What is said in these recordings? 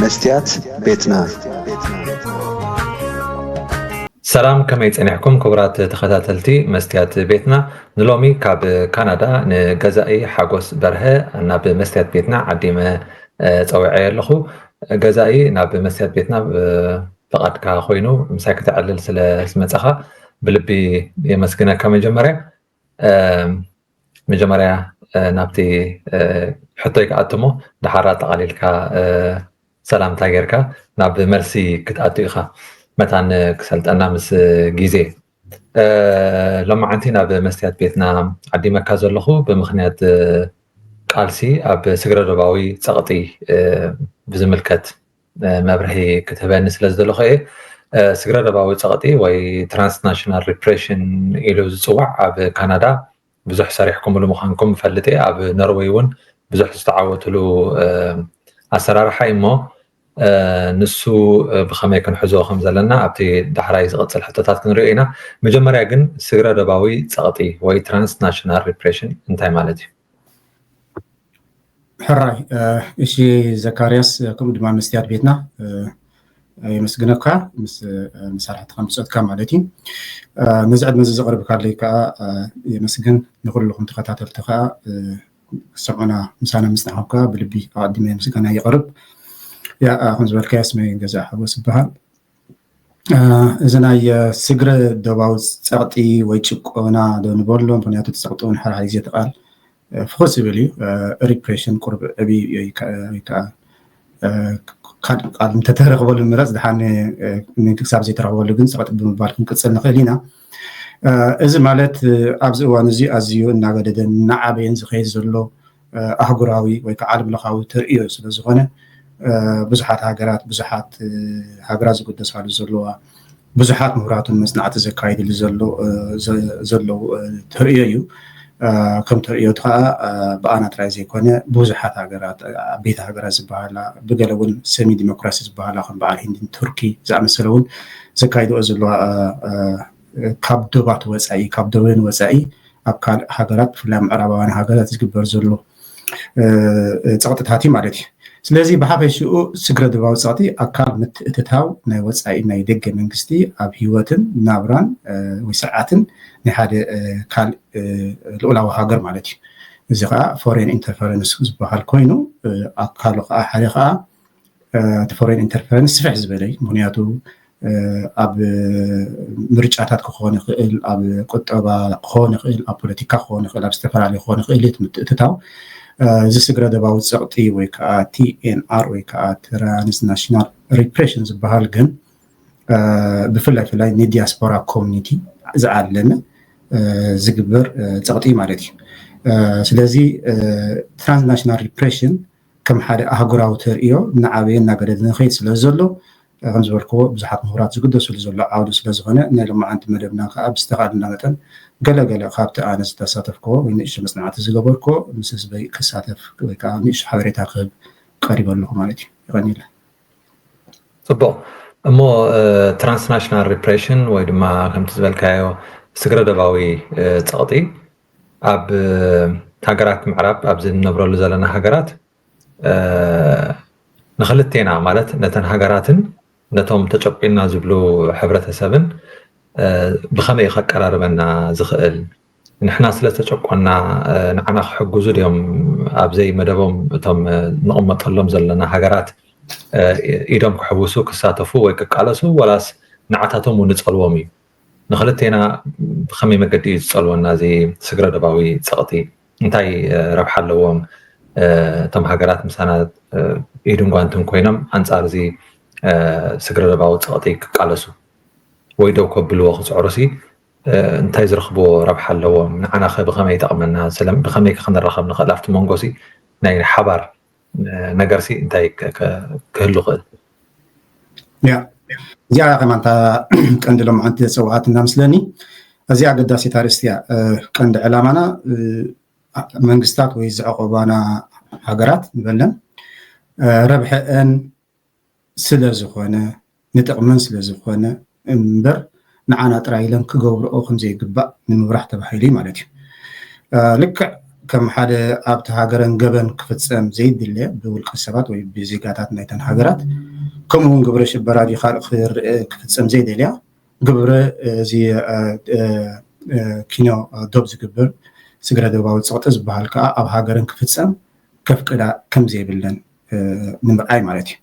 مستيات بيتنا سلام كما يتصنعكم كبرات تخاتلتي مستيات بيتنا نلومي كاب كندا نجزائي حاجوس برها ناب مستيات بيتنا عديمة توعية لخو جزائي ناب مستيات بيتنا فقط كخوينو مساك تعلل سمتها بلبي يمسكنا كمجمرة مجمرة نابتي حتى يقعدتمو دحرات قليل سلام تاجركا ناب مرسي كتأتيخا مثلا كسلت أنا مس جيزي لما عنتينا بمستيات بيتنا عدي مكاز اللخو بمخنيات قالسي أب سجرة رباوي سقطي بزملكت مبرهي كتبان نسلز دلخي سجرة رباوي سقطي وي ترانسناشنال ريبريشن إلو زوع أب كندا بزح صريحكم لمخانكم فلتي أب نرويون بزح استعوت له أسرار حيمو نسو بخمي كنحزو خمزلنا أبتي دحراي زغطس الحتتات كنرئينا مجمريا جن سجرة رباوي سقطي وي ترانسناشنال ريبريشن انتاي مالتي حراي إشي زكارياس كم دمان مستيات بيتنا يمسجنك مسارحة خمسة كام مالتي نزعد مزز قرب كارلي كا يمسجن نقول لكم تخاتات التخاء سمعنا مسانا مسنحوكا بلبي قادمين مسجنا يقرب يا خمس بالكاس من جزاء حبوس بها إذن سجرة دواوز سقطي ويتشقونا دون بولون بنياتو تسقطون حر عايزة تقال فوسيبلي ريبريشن قرب أبي يكا قال متترغبوا المرز دحاني نكسب زي ترغبوا لجن سقط بمبارك نكسر نخلينا إذا مالت أبز وانزي أزيو نعقد نعبين زخيز زلو أهجراوي ويكعالم لخاوي ترئيو سلزغنا بزحات هاجرات بزحات هاجرات زقد سالو زلوا بزحات مهرات المصنعات زكايد اللي زلو ترئيو كم ترئيو تخا بأنا ترازي كونه بزحات هاجرات بيت هاجرات زبالة بقلون سيمي ديمقراطي زبالة خم بعد هند تركي زعم سلون زكايد زلوا كابدوبات وسعي كابدوين وسعي أبكار هاجرات فلام عربان هاجرات زكبر زلو تسقط هاتي مالتي ስለዚህ በሓፈሽኡ ስግረ ድባው ጻቲ ኣካል ምትእትታው ናይ ወጻኢ ናይ ደገ መንግስቲ ኣብ ህይወትን ናብራን ወይ ሰዓትን ናይ ሓደ ካል ልኡላዊ ሃገር ማለት እዩ እዚ ከዓ ፎሬን ኢንተርፈረንስ ዝበሃል ኮይኑ ኣካሉ ከዓ ሓደ ከዓ ፎሬን ኢንተርፈረንስ ስፍሕ ዝበለይ ምክንያቱ ኣብ ምርጫታት ክኾን ይኽእል ኣብ ቁጠባ ክኾን ይኽእል ኣብ ፖለቲካ ክኾን ይኽእል ኣብ ዝተፈላለዩ ክኾን ይኽእል ምትእትታው زي سجرة دباوت سقطي ويكا TNR ويكا ترانسناشنال ريبريشن زبهالجن بفلا فلا ني دياسبورا كوميونيتي زعلنا زجبر سقطي مالتي سلازي ترانسناشنال ريبريشن كم حدا أهجراو تريو نعابين نقدر نخيط سلازلو غمز بركو بزحات مهارات زقدو سلازلو عاود سلازغنا نلما أنت مدبنا كأبستغادنا مثلا قال خابت أنا ستساتفكو ونيش مصنعات زجبركو مسس بي كساتف ويكا نيش حضرتها خب قريبا له مالتي غني له صبو مو ترانسناشنال ريبريشن ويدما كم تزبل كايو سجرة دباوي تقطي أب هاجرات معرب أب زين نبرو لزلنا هاجرات نخلتينا مالت نتن هاجراتن نتهم تشقينا زبلو حبرة سبن بخمي قراربنا زخل نحنا سلسة تشقونا نعنا حجوزو اليوم أبزي مدبهم تم نقمة اللهم زلنا هاجرات إيدهم كحبوسو كساتفو ويكقالسو ولاس نعتاتهم ونتصلومي نخلتينا بخمي مقدي يتصلونا زي سجرة دباوي سقطي انتاي ربح اللوم تم هاجرات مسانا إيدهم قانتم كوينم أنصار زي سجرة دباوي سقطي كقالسو ويدو كبلو خصعرسي انتاي زرخبو ربح اللوم نعنا خي بخمي تقمنا سلام بخمي كخنا الرخم نخلافت مونغوسي ناي حبار نجرسي انتاي كهلو خل يا كمان تا كندلهم أنت سوات النامسلني أزياء قداسي تارستيا كند علامنا منقستات ويز عقوبانا هاجرات نبلن ربح ان سلازخونه نتقمن سلازخونه امبر نعانا ترايلن كغبر او خمزي يقبا من مبرح تبحيلي مالتي لك ከም ሓደ ኣብቲ ሃገረን ገበን ክፍፀም ዘይድለ ብውልቀ ሰባት ወይ ብዜጋታት ናይተን ሃገራት ከምኡውን ግብረ ሽበራዊ ካልእ ክፍፀም ዘይደልያ ግብረ እዚ ኪኖ ዶብ ዝግበር ስግረ ደባዊ ፀቕጢ ዝበሃል ከዓ ኣብ ሃገረን ክፍፀም ከፍቅዳ ከም ዘይብለን ንምርኣይ ማለት እዩ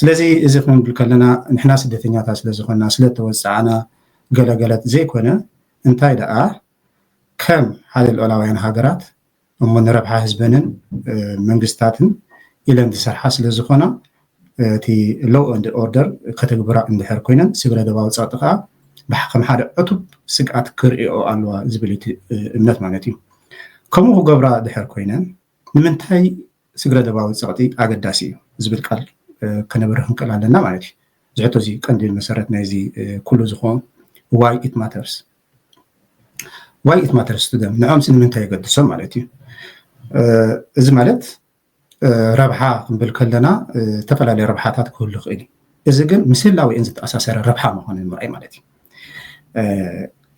ስለዚ እዚ ክንብል ከለና ንሕና ስደተኛታት ስለዝኾና ስለተወፃዕና ገለገለት ዘይኮነ እንታይ ደኣ ከም ሓደ ልዕላውያን ሃገራት እሞ ንረብሓ ህዝበንን መንግስታትን ኢለን ዝሰርሓ ስለዝኾና እቲ ሎው ኤንድ ኦርደር ከተግብራ እንድሕር ኮይነን ስግረ ደባዊ ፀቕጢ ከዓ ከም ሓደ ዕቱብ ስግኣት ክርእዮ ኣለዋ ዝብል እምነት ማለት እዩ ከምኡ ክገብራ ድሕር ኮይነን ንምንታይ ስግረ ደባዊ ፀቕጢ ኣገዳሲ እዩ ዝብል ቃል ከነብርህ ክንክእል ኣለና ማለት እዩ ዝሕቶ እዚ ቀንዲ መሰረት ናይዚ ኩሉ ዝኾኑ ዋይ ኢት ማተርስ ቱ ደም ንዖም ንምንታይ የገድሶም ማለት እዩ እዚ ማለት ረብሓ ክንብል ከለና ዝተፈላለዩ ረብሓታት ክህሉ ይኽእል እዚ ግን ምስላዊን ዝተኣሳሰረ ረብሓ ምዃኑ ምርኣይ ማለት እዩ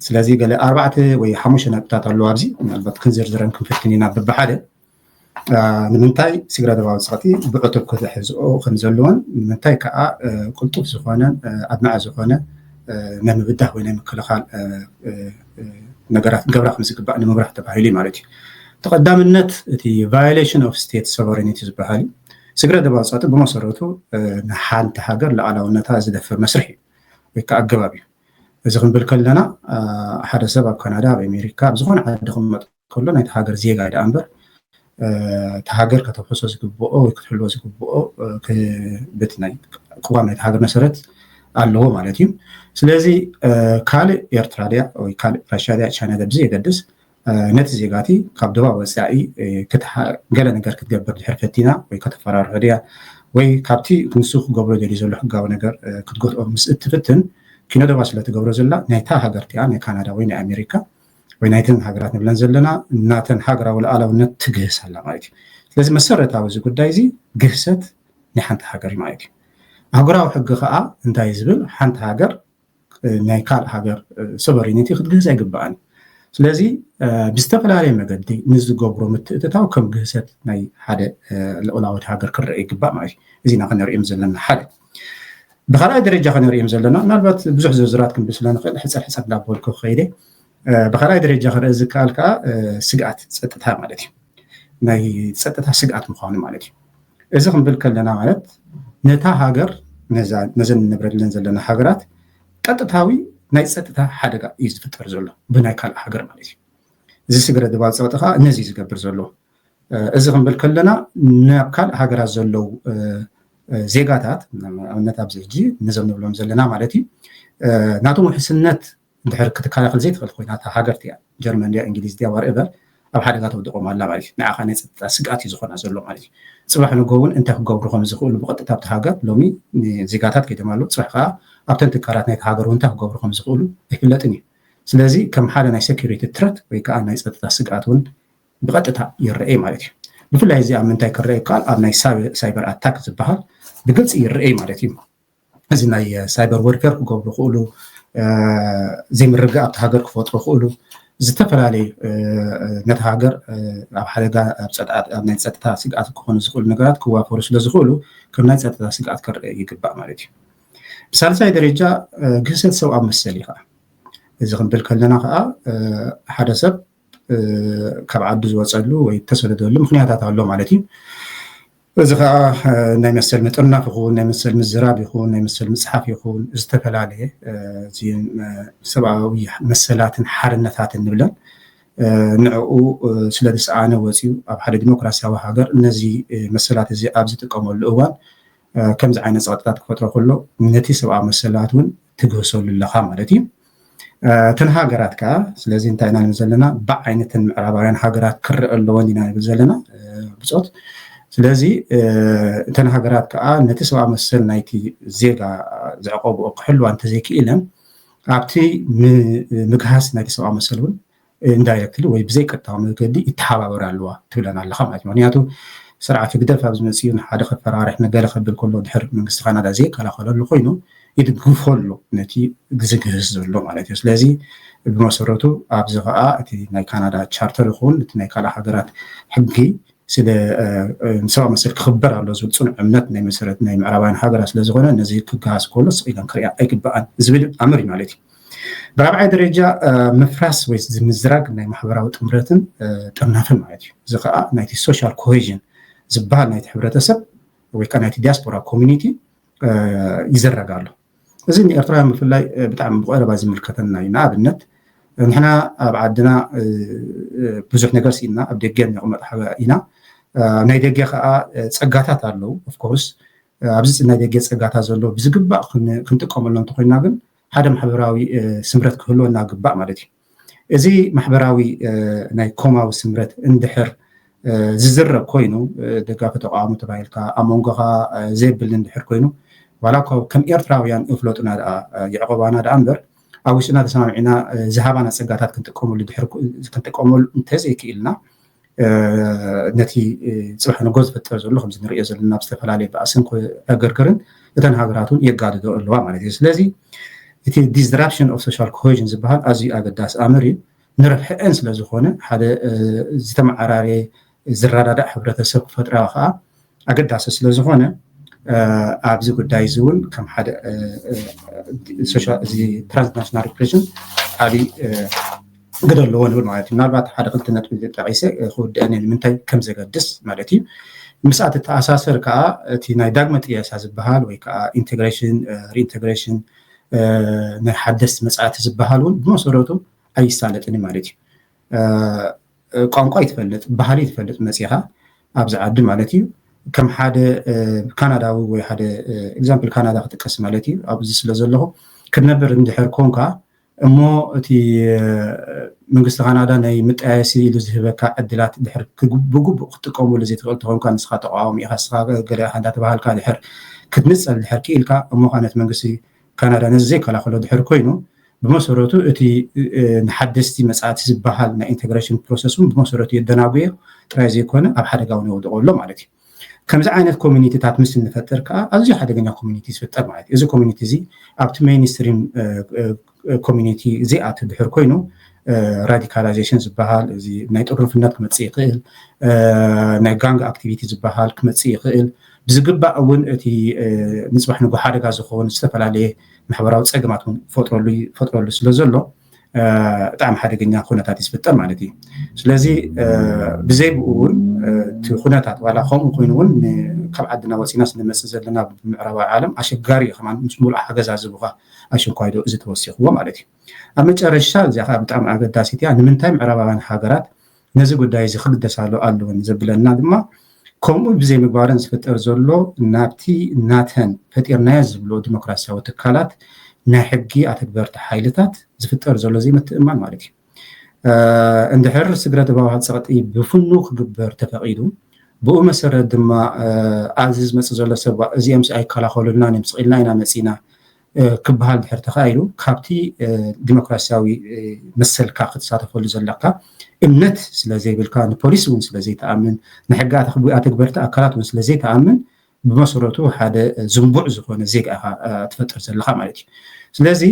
ስለዚ ገለ 4 ወይ 5 ነጥብታት ኣለዉ ኣብዚ ምናልባት ክንዝርዝረን ክንፍትን ኢና በብሓደ ንምንታይ ስግረ ደባዊ ፀቕጢ ብዕቱብ ክሕዝኦ ከም ዘለዎን ንምንታይ ከዓ ቅልጡፍ ዝኾነ ኣድማዕ ዝኾነ ናይ ምብዳህ ወይ ናይ ምክልኻል ነገራት ገብራ ከም ዝግባእ ንምብራህ ተባሂሉ ማለት እዩ ተቐዳምነት እቲ ቫዮሌሽን ኦፍ ስቴት ሶቨሬኒቲ ዝበሃል ስግረ ደባዊ ፀቕጢ ብመሰረቱ ንሓንቲ ሃገር ሉዓላውነታ ዝደፍር መስርሕ እዩ ወይ ከዓ ኣገባብ እዩ እዚ ክንብል ከለና ሓደ ሰብ ኣብ ካናዳ ኣብ ኣሜሪካ ኣብ ዝኾነ ዓዲ ክመጥ ከሎ ናይቲ ሃገር ዜጋ ዳ እምበር እቲ ሃገር ከተፍሕሶ ዝግብኦ ወይ ክትሕልዎ ዝግብኦ በቲ ናይ ቅዋም ናይቲ ሃገር መሰረት ኣለዎ ማለት እዩ ስለዚ ካልእ ኤርትራ ድያ ወይ ካልእ ራሽያ ድያ ቻይና ድያ ብዘየገድስ ነቲ ዜጋቲ ካብ ደባ ወፃኢ ገለ ነገር ክትገብር ድሕር ፈቲና ወይ ከተፈራርሑ ድያ ወይ ካብቲ ንሱ ክገብሮ ደልዩ ዘሎ ሕጋዊ ነገር ክትገትኦ ምስ እትፍትን ኪኖ ደባ ስለትገብሮ ዘላ ናይታ ሃገር እቲኣ ናይ ካናዳ ወይ ናይ ኣሜሪካ ወይ ናይተን ሃገራት ንብለን ዘለና እናተን ሃገራዊ ሉዓላውነት ትግህስ ኣላ ማለት እዩ ስለዚ መሰረታዊ እዚ ጉዳይ እዚ ግህሰት ናይ ሓንቲ ሃገር ማለት እዩ ሃገራዊ ሕጊ ከዓ እንታይ ዝብል ሓንቲ ሃገር ናይ ካልእ ሃገር ሶቨሬኒቲ ክትግህስ ኣይግባኣን ስለዚ ብዝተፈላለየ መገዲ ንዝገብሮ ምትእትታው ከም ግህሰት ናይ ሓደ ልዑላዊት ሃገር ክርአ ይግባእ ማለት እዩ እዚና ክንሪኦም ዘለና ሓደ ብካልኣይ ደረጃ ክንሪኦም ዘለና ምናልባት ብዙሕ ዝርዝራት ክንብል ስለንኽእል ሕፀር ዳቦልኩ ከይደ ብካልኣይ ደረጃ ክርአ ዝከኣል ከዓ ስግኣት ፀጥታ ማለት እዩ ናይ ፀጥታ ስግኣት ምዃኑ ማለት እዩ እዚ ክንብል ከለና ማለት ነታ ሃገር ነዘን ንብረለን ዘለና ሃገራት ቀጥታዊ ናይ ፀጥታ ሓደጋ እዩ ዝፍጠር ዘሎ ብናይ ካልእ ሃገር ማለት እዩ እዚ ስግረ ደባዊ ፀቕጢ ከዓ ነዚ ዝገብር ዘሎ እዚ ክንብል ከለና ናብ ካልእ ሃገራት ዘለው ዜጋታት ኣብነት ኣብዚ ሕጂ ነዞም ንብሎም ዘለና ማለት እዩ ናቶም ውሕስነት ድሕር ክትከላኸል ዘይትኽእል ኮይና እታ ሃገርቲ እያ ጀርመን ድያ እንግሊዝ ድያ ዋርኤቨር ኣብ ሓደጋ ተውድቖም ኣላ ማለት እዩ ንዓኻ ናይ ፀጥታ ስግኣት እዩ ዝኾና ዘሎ ማለት እዩ ፅባሕ ንጎ እውን እንታይ ክገብሩ ከም ዝኽእሉ ብቐጥታ ኣብቲ ሃገር ሎሚ ዜጋታት ከይዶም ኣለዉ ፅባሕ ከዓ ኣብተን ትካላት ናይቲ ሃገር እውን እንታይ ክገብሩ ከም ዝኽእሉ ኣይፍለጥን እዩ ስለዚ ከም ሓደ ናይ ሴኪሪቲ ትረት ወይ ከዓ ናይ ፀጥታ ስግኣት እውን ብቐጥታ ይርአይ ማለት እዩ ብፍላይ እዚ ኣብ ምንታይ ክርአ ይከኣል ኣብ ናይ ሳይበር ኣታክ ዝበሃል ብግልፂ ይርአይ ማለት እዩ እዚ ናይ ሳይበር ወርፌር ክገብሩ ይኽእሉ ዘይምርግኣብ ኣብቲ ሃገር ክፈጥሩ ይኽእሉ ዝተፈላለዩ ነቲ ሃገር ኣብ ሓደጋ ኣብ ናይ ፀጥታ ስግኣት ክኾኑ ዝኽእሉ ነገራት ክዋፈሩ ስለዝኽእሉ ከም ናይ ፀጥታ ስግኣት ክርአ ይግባእ ማለት እዩ ብሳልሳይ ደረጃ ግህሰት ሰብኣዊ መሰል እዩ ከዓ እዚ ክንብል ከለና ከዓ ሓደ ሰብ ካብ ዓዱ ዝወፀሉ ወይ ተሰደደሉ ምክንያታት ኣሎ ማለት እዩ እዚ ከዓ ናይ መሰል ምጥርናፍ ይኹን ናይ መሰል ምዝራብ ይኹን ናይ መሰል ምፅሓፍ ይኹን ዝተፈላለየ ሰብኣዊ መሰላትን ሓርነታትን ንብለን ንዕኡ ስለ ዝሰኣነ ወፂኡ ኣብ ሓደ ዲሞክራሲያዊ ሃገር ነዚ መሰላት እዚ ኣብ ዝጥቀመሉ እዋን ከምዚ ዓይነት ፀቕጥታት ክፈጥሮ ከሎ ነቲ ሰብኣዊ መሰላት እውን ትግህሰሉ ኣለኻ ማለት እዩ እተን ሃገራት ከዓ ስለዚ እንታይ ኢና ንብል ዘለና ብዓይነተን ምዕራባውያን ሃገራት ክርአ ኣለወን ኢና ንብል ዘለና ብፆት ስለዚ እተን ሃገራት ከዓ ነቲ ሰብኣዊ መሰል ናይቲ ዜጋ ዘዕቆብኦ ክሕልዋ እንተዘይክኢለን ኣብቲ ምግሃስ ናይቲ ሰብኣዊ መሰል እውን ኢንዳይሬክትሊ ወይ ብዘይቀጥታዊ መንገዲ ይተሓባበራ ኣለዋ ትብለና ኣለኻ ማለት እዩ ምክንያቱ ስርዓት ግደፍ ኣብ ዝመፅኡ ሓደ ከፈራርሕ ነገረ ከብል ከሎ ድሕር መንግስቲ ካናዳ ዘይከላኸለሉ ኮይኑ ይድግፈሉ ነቲ ግዝግህዝ ዘሎ ማለት እዩ ስለዚ ብመሰረቱ ኣብዚ ከዓ እቲ ናይ ካናዳ ቻርተር ይኹን እቲ ናይ ካልእ ሃገራት ሕጊ ስለ ሰብኣዊ መሰል ክኽበር ኣሎ ዝብል ፅኑዕ እምነት ናይ መሰረት ናይ ምዕራባውያን ሃገራት ስለ ዝኾነ ነዚ ክገሃዝ ከሎ ስኢለን ክሪኣ ኣይግባኣን ዝብል ኣምር እዩ ማለት እዩ ብራብዓይ ደረጃ ምፍራስ ወይ ምዝራግ ናይ ማሕበራዊ ጥምረትን ጥርናፍን ማለት እዩ እዚ ከዓ ናይቲ ሶሻል ኮሄዥን ዝበሃል ናይቲ ሕብረተሰብ ወይ ከዓ ናይቲ ዲያስፖራ ኮሚኒቲ ይዘረጋ ኣሎ እዚ ንኤርትራውያን ብፍላይ ብጣዕሚ ብቀረባ ዝምልከተና እዩ ንኣብነት ንሕና ኣብ ዓድና ብዙሕ ነገር ሲኢልና ኣብ ደገ ንቕመጥ ኢና ናይ ደገ ከዓ ፀጋታት ኣለው ኦፍኮርስ ኣብዚ ናይ ደገ ፀጋታት ዘሎ ብዝግባእ ክንጥቀመሉ እንተኮይና ግን ሓደ ማሕበራዊ ስምረት ክህልወና ግባእ ማለት እዩ እዚ ማሕበራዊ ናይ ኮማዊ ስምረት እንድሕር ዝዝረብ ኮይኑ ደጋፊ ተቃዋሚ ተባሂልካ ኣብ መንጎኻ ዘይብል እንድሕር ኮይኑ ዋላ ከም ኤርትራውያን ይፍለጡና ደኣ ይዕቆባና ደኣ እምበር ኣብ ውሽጥና ተሰማሚዕና ዝሃባና ፀጋታት ክንጥቀመሉ እንተዘይክኢልና ነቲ ፅባሕ ንጎ ዝፈጥር ዘሎ ከምዚ ንሪኦ ዘለና ብዝተፈላለየ በእስን ኣገርግርን እተን ሃገራትን የጋድዶ ኣለዋ ማለት እዩ ስለዚ እቲ ዲስራፕሽን ኦፍ ሶሻል ኮሄዥን ዝበሃል ኣዝዩ ኣገዳሲ ኣምር እዩ ንረብሐአን ስለ ዝኾነ ሓደ ዝተመዓራረየ ዝረዳዳእ ሕብረተሰብ ክፈጥራ ከዓ ኣገዳሲ ስለ ዝኾነ ኣብዚ ጉዳይ እዚ እውን ከም ሓደ ትራንስናሽናል ሪፕሬሽን ዓብይ ግደ ኣለዎ ንብል ማለት እዩ ምናልባት ሓደ ክልተ ነጥቢ ጠቂሰ ክውድአኒ ንምንታይ ከም ዘገድስ ማለት እዩ ምስኣቲ ተኣሳሰር ከዓ እቲ ናይ ዳግመ ጥየሳ ዝበሃል ወይ ከዓ ኢንቴግሬሽን ሪኢንቴግሬሽን ናይ ሓደስቲ መፅኣቲ ዝበሃል እውን ብመሰረቱ ኣይሳለጥን ማለት እዩ ቋንቋ ይትፈልጥ ባህሊ ይትፈልጥ መፂኻ ኣብዚ ዓዲ ማለት እዩ ከም ሓደ ካናዳዊ ወይ ሓደ ኤግዛምፕል ካናዳ ክጥቀስ ማለት እዩ ኣብዚ ስለ ዘለኹ ክትነብር እንድሕር ኮንካ እሞ እቲ መንግስቲ ካናዳ ናይ ምጣያሲ ኢሉ ዝህበካ ዕድላት ድሕር ብግቡእ ክትጥቀመሉ ዘይትኽእል ተኾንካ ንስኻ ተቃዋሚ ኢኻ ንስኻ ገለ እንዳተባሃልካ ድሕር ክትንፀል ድሕር ክኢልካ እሞ ነቲ መንግስቲ ካናዳ ነዚ ዘይከላኸሎ ድሕር ኮይኑ ብመሰረቱ እቲ ንሓደስቲ መፅኣቲ ዝበሃል ናይ ኢንቴግሬሽን ፕሮሰስ እውን ብመሰረቱ የደናጉዮ ጥራይ ዘይኮነ ኣብ ሓደጋ እውን የውድቆ ኣሎ ማለት እዩ ከምዚ ዓይነት ኮሚኒቲታት ምስ እንፈጥር ከዓ ኣዝዩ ሓደገኛ ኮሚኒቲ ዝፍጠር ማለት እዩ እዚ ኮሚኒቲ እዚ ኣብቲ ሜይንስትሪም ኮሚኒቲ ዘይኣቱ ድሕር ኮይኑ ራዲካላይዜሽን ዝበሃል እዚ ናይ ጥሩፍነት ክመፅእ ይኽእል ናይ ጋንግ ኣክቲቪቲ ዝበሃል ክመፅእ ይኽእል ብዝግባእ እውን እቲ ንፅባሕ ንጎ ሓደጋ ዝኸውን ዝተፈላለየ ማሕበራዊ ፀገማት እውን ፈጥረሉ ስለ ዘሎ ብጣዕሚ ሓደገኛ ኩነታት ዝፍጠር ማለት እዩ ስለዚ ብዘይብኡ እውን እቲ ኩነታት ዋላ ከምኡ ኮይኑ እውን ካብ ዓድና ወፂና ስንመፅእ ዘለና ብምዕራባዊ ዓለም ኣሸጋሪ እዩ ከማ ምስ ሙሉእ ሓገዛ ዝቡካ ኣሸንኳይዶ እዚ ተወሲኽዎ ማለት እዩ ኣብ መጨረሻ እዚኣ ከዓ ብጣዕሚ ኣገዳሲት እያ ንምንታይ ምዕራባውያን ሃገራት ነዚ ጉዳይ እዚ ክግደሳሉ ኣለዎን ዘብለና ድማ ከምኡ ብዘይ ምግባርን ዝፍጠር ዘሎ ናብቲ ናተን ፈጢርናዮ ዝብሎ ዲሞክራሲያዊ ትካላት ናይ ሕጊ ኣተግበርቲ ሓይልታት ዝፍጠር ዘሎ ዘይምትእማን ማለት እዩ እንድሕር ስግረት ህወሓት ፀቕጢ ብፍኑ ክግበር ተፈቒዱ ብኡ መሰረት ድማ ኣብዚ ዝመፅእ ዘሎ ሰብ እዚኦም ኣይከላኸሉልና ንምስቒልና ኢና መፂና ክበሃል ድሕር ተኻኢሉ ካብቲ ዲሞክራሲያዊ መሰልካ ክትሳተፈሉ ዘለካ እምነት ስለዘይብልካ ንፖሊስ እውን ስለዘይተኣምን ንሕጊ ኣተግበርቲ ኣካላት እውን ስለዘይተኣምን ብመሰረቱ ሓደ ዝንቡዕ ዝኾነ ዜጋ ኢኻ ትፈጥር ዘለካ ማለት እዩ ስለዚ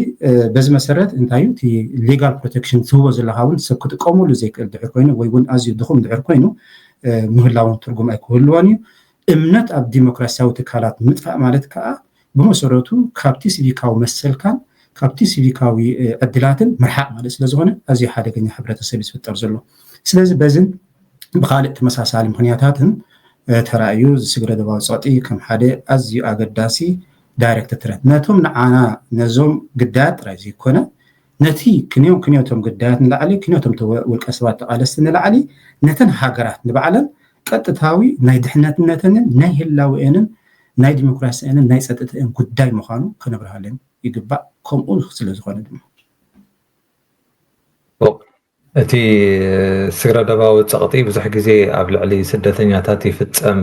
በዚ መሰረት እንታይ እዩ እቲ ሌጋል ፕሮቴክሽን ትህቦ ዘለካ እውን ሰብ ክጥቀመሉ ዘይክእል ድሕር ኮይኑ ወይ እውን ኣዝዩ ድኹም ድሕር ኮይኑ ምህላውን ትርጉም ኣይክህልዎን እዩ እምነት ኣብ ዲሞክራሲያዊ ትካላት ምጥፋእ ማለት ከዓ ብመሰረቱ ካብቲ ሲቪካዊ መሰልካን ካብቲ ሲቪካዊ ዕድላትን ምርሓቅ ማለት ስለዝኾነ ኣዝዩ ሓደገኛ ሕብረተሰብ ዝፍጠር ዘሎ ስለዚ በዝን ብካልእ ተመሳሳሊ ምክንያታትን ተራእዩ ዝስግረ ደባዊ ፀቕጢ ከም ሓደ ኣዝዩ ኣገዳሲ ዳይሬክት ትረት ነቶም ንዓና ነዞም ግዳያት ጥራይ ዘይኮነ ነቲ ክንዮቶም ግዳያት ንላዕሊ ክንዮቶም ውልቀ ሰባት ተቃለስቲ ንላዕሊ ነተን ሃገራት ንባዕለን ቀጥታዊ ናይ ድሕነትነተንን ናይ ህላዊአንን ናይ ዲሞክራሲአንን ናይ ፀጥታን ጉዳይ ምዃኑ ክነብርሃለን ይግባእ ከምኡ ስለ ዝኾነ ድማ እቲ ስግረ ደባዊ ፀቕጢ ብዙሕ ግዜ ኣብ ልዕሊ ስደተኛታት ይፍፀም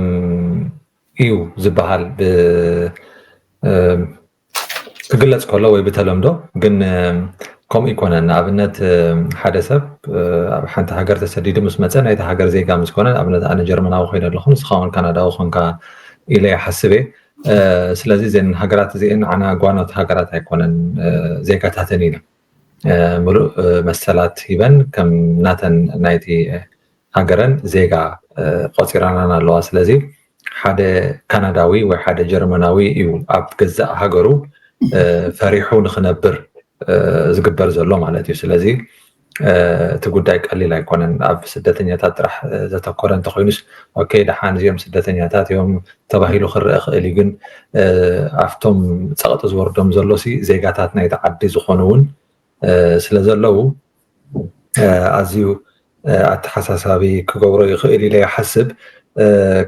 እዩ ዝበሃል ክግለፅ ከሎ ወይ ብተለምዶ ግን ከምኡ ይኮነን ንኣብነት ሓደ ሰብ ኣብ ሓንቲ ሃገር ተሰዲዱ ምስ መፀ ናይቲ ሃገር ዜጋ ምስ ኮነ ኣብነት ኣነ ጀርመናዊ ኮይነ ኣለኹ ንስኻ እውን ካናዳዊ ኮንካ ኢለ ይሓስብ እየ ስለዚህ ዘን ሃገራት እዚአን ዓና ጓኖት ሃገራት ኣይኮነን ዜጋታትን ኢና ሙሉእ መሰላት ሂበን ከም ናተን ናይቲ ሃገረን ዜጋ ቆፂራና ኣለዋ ስለዚ ሓደ ካናዳዊ ወይ ሓደ ጀርመናዊ እዩ ኣብ ገዛእ ሃገሩ ፈሪሑ ንኽነብር ዝግበር ዘሎ ማለት እዩ ስለዚ እቲ ጉዳይ ቀሊል ኣይኮነን ኣብ ስደተኛታት ጥራሕ ዘተኮረ እንተኮይኑስ ኦኬ ድሓን እዚኦም ስደተኛታት እዮም ተባሂሉ ክርአ ክእል እዩ ግን ኣብቶም ፀቕጢ ዝወርዶም ዘሎሲ ዜጋታት ናይቲ ዓዲ ዝኾኑ እውን ስለ ዘለው ኣዝዩ ኣተሓሳሳቢ ክገብሮ ይኽእል ኢለ ይሓስብ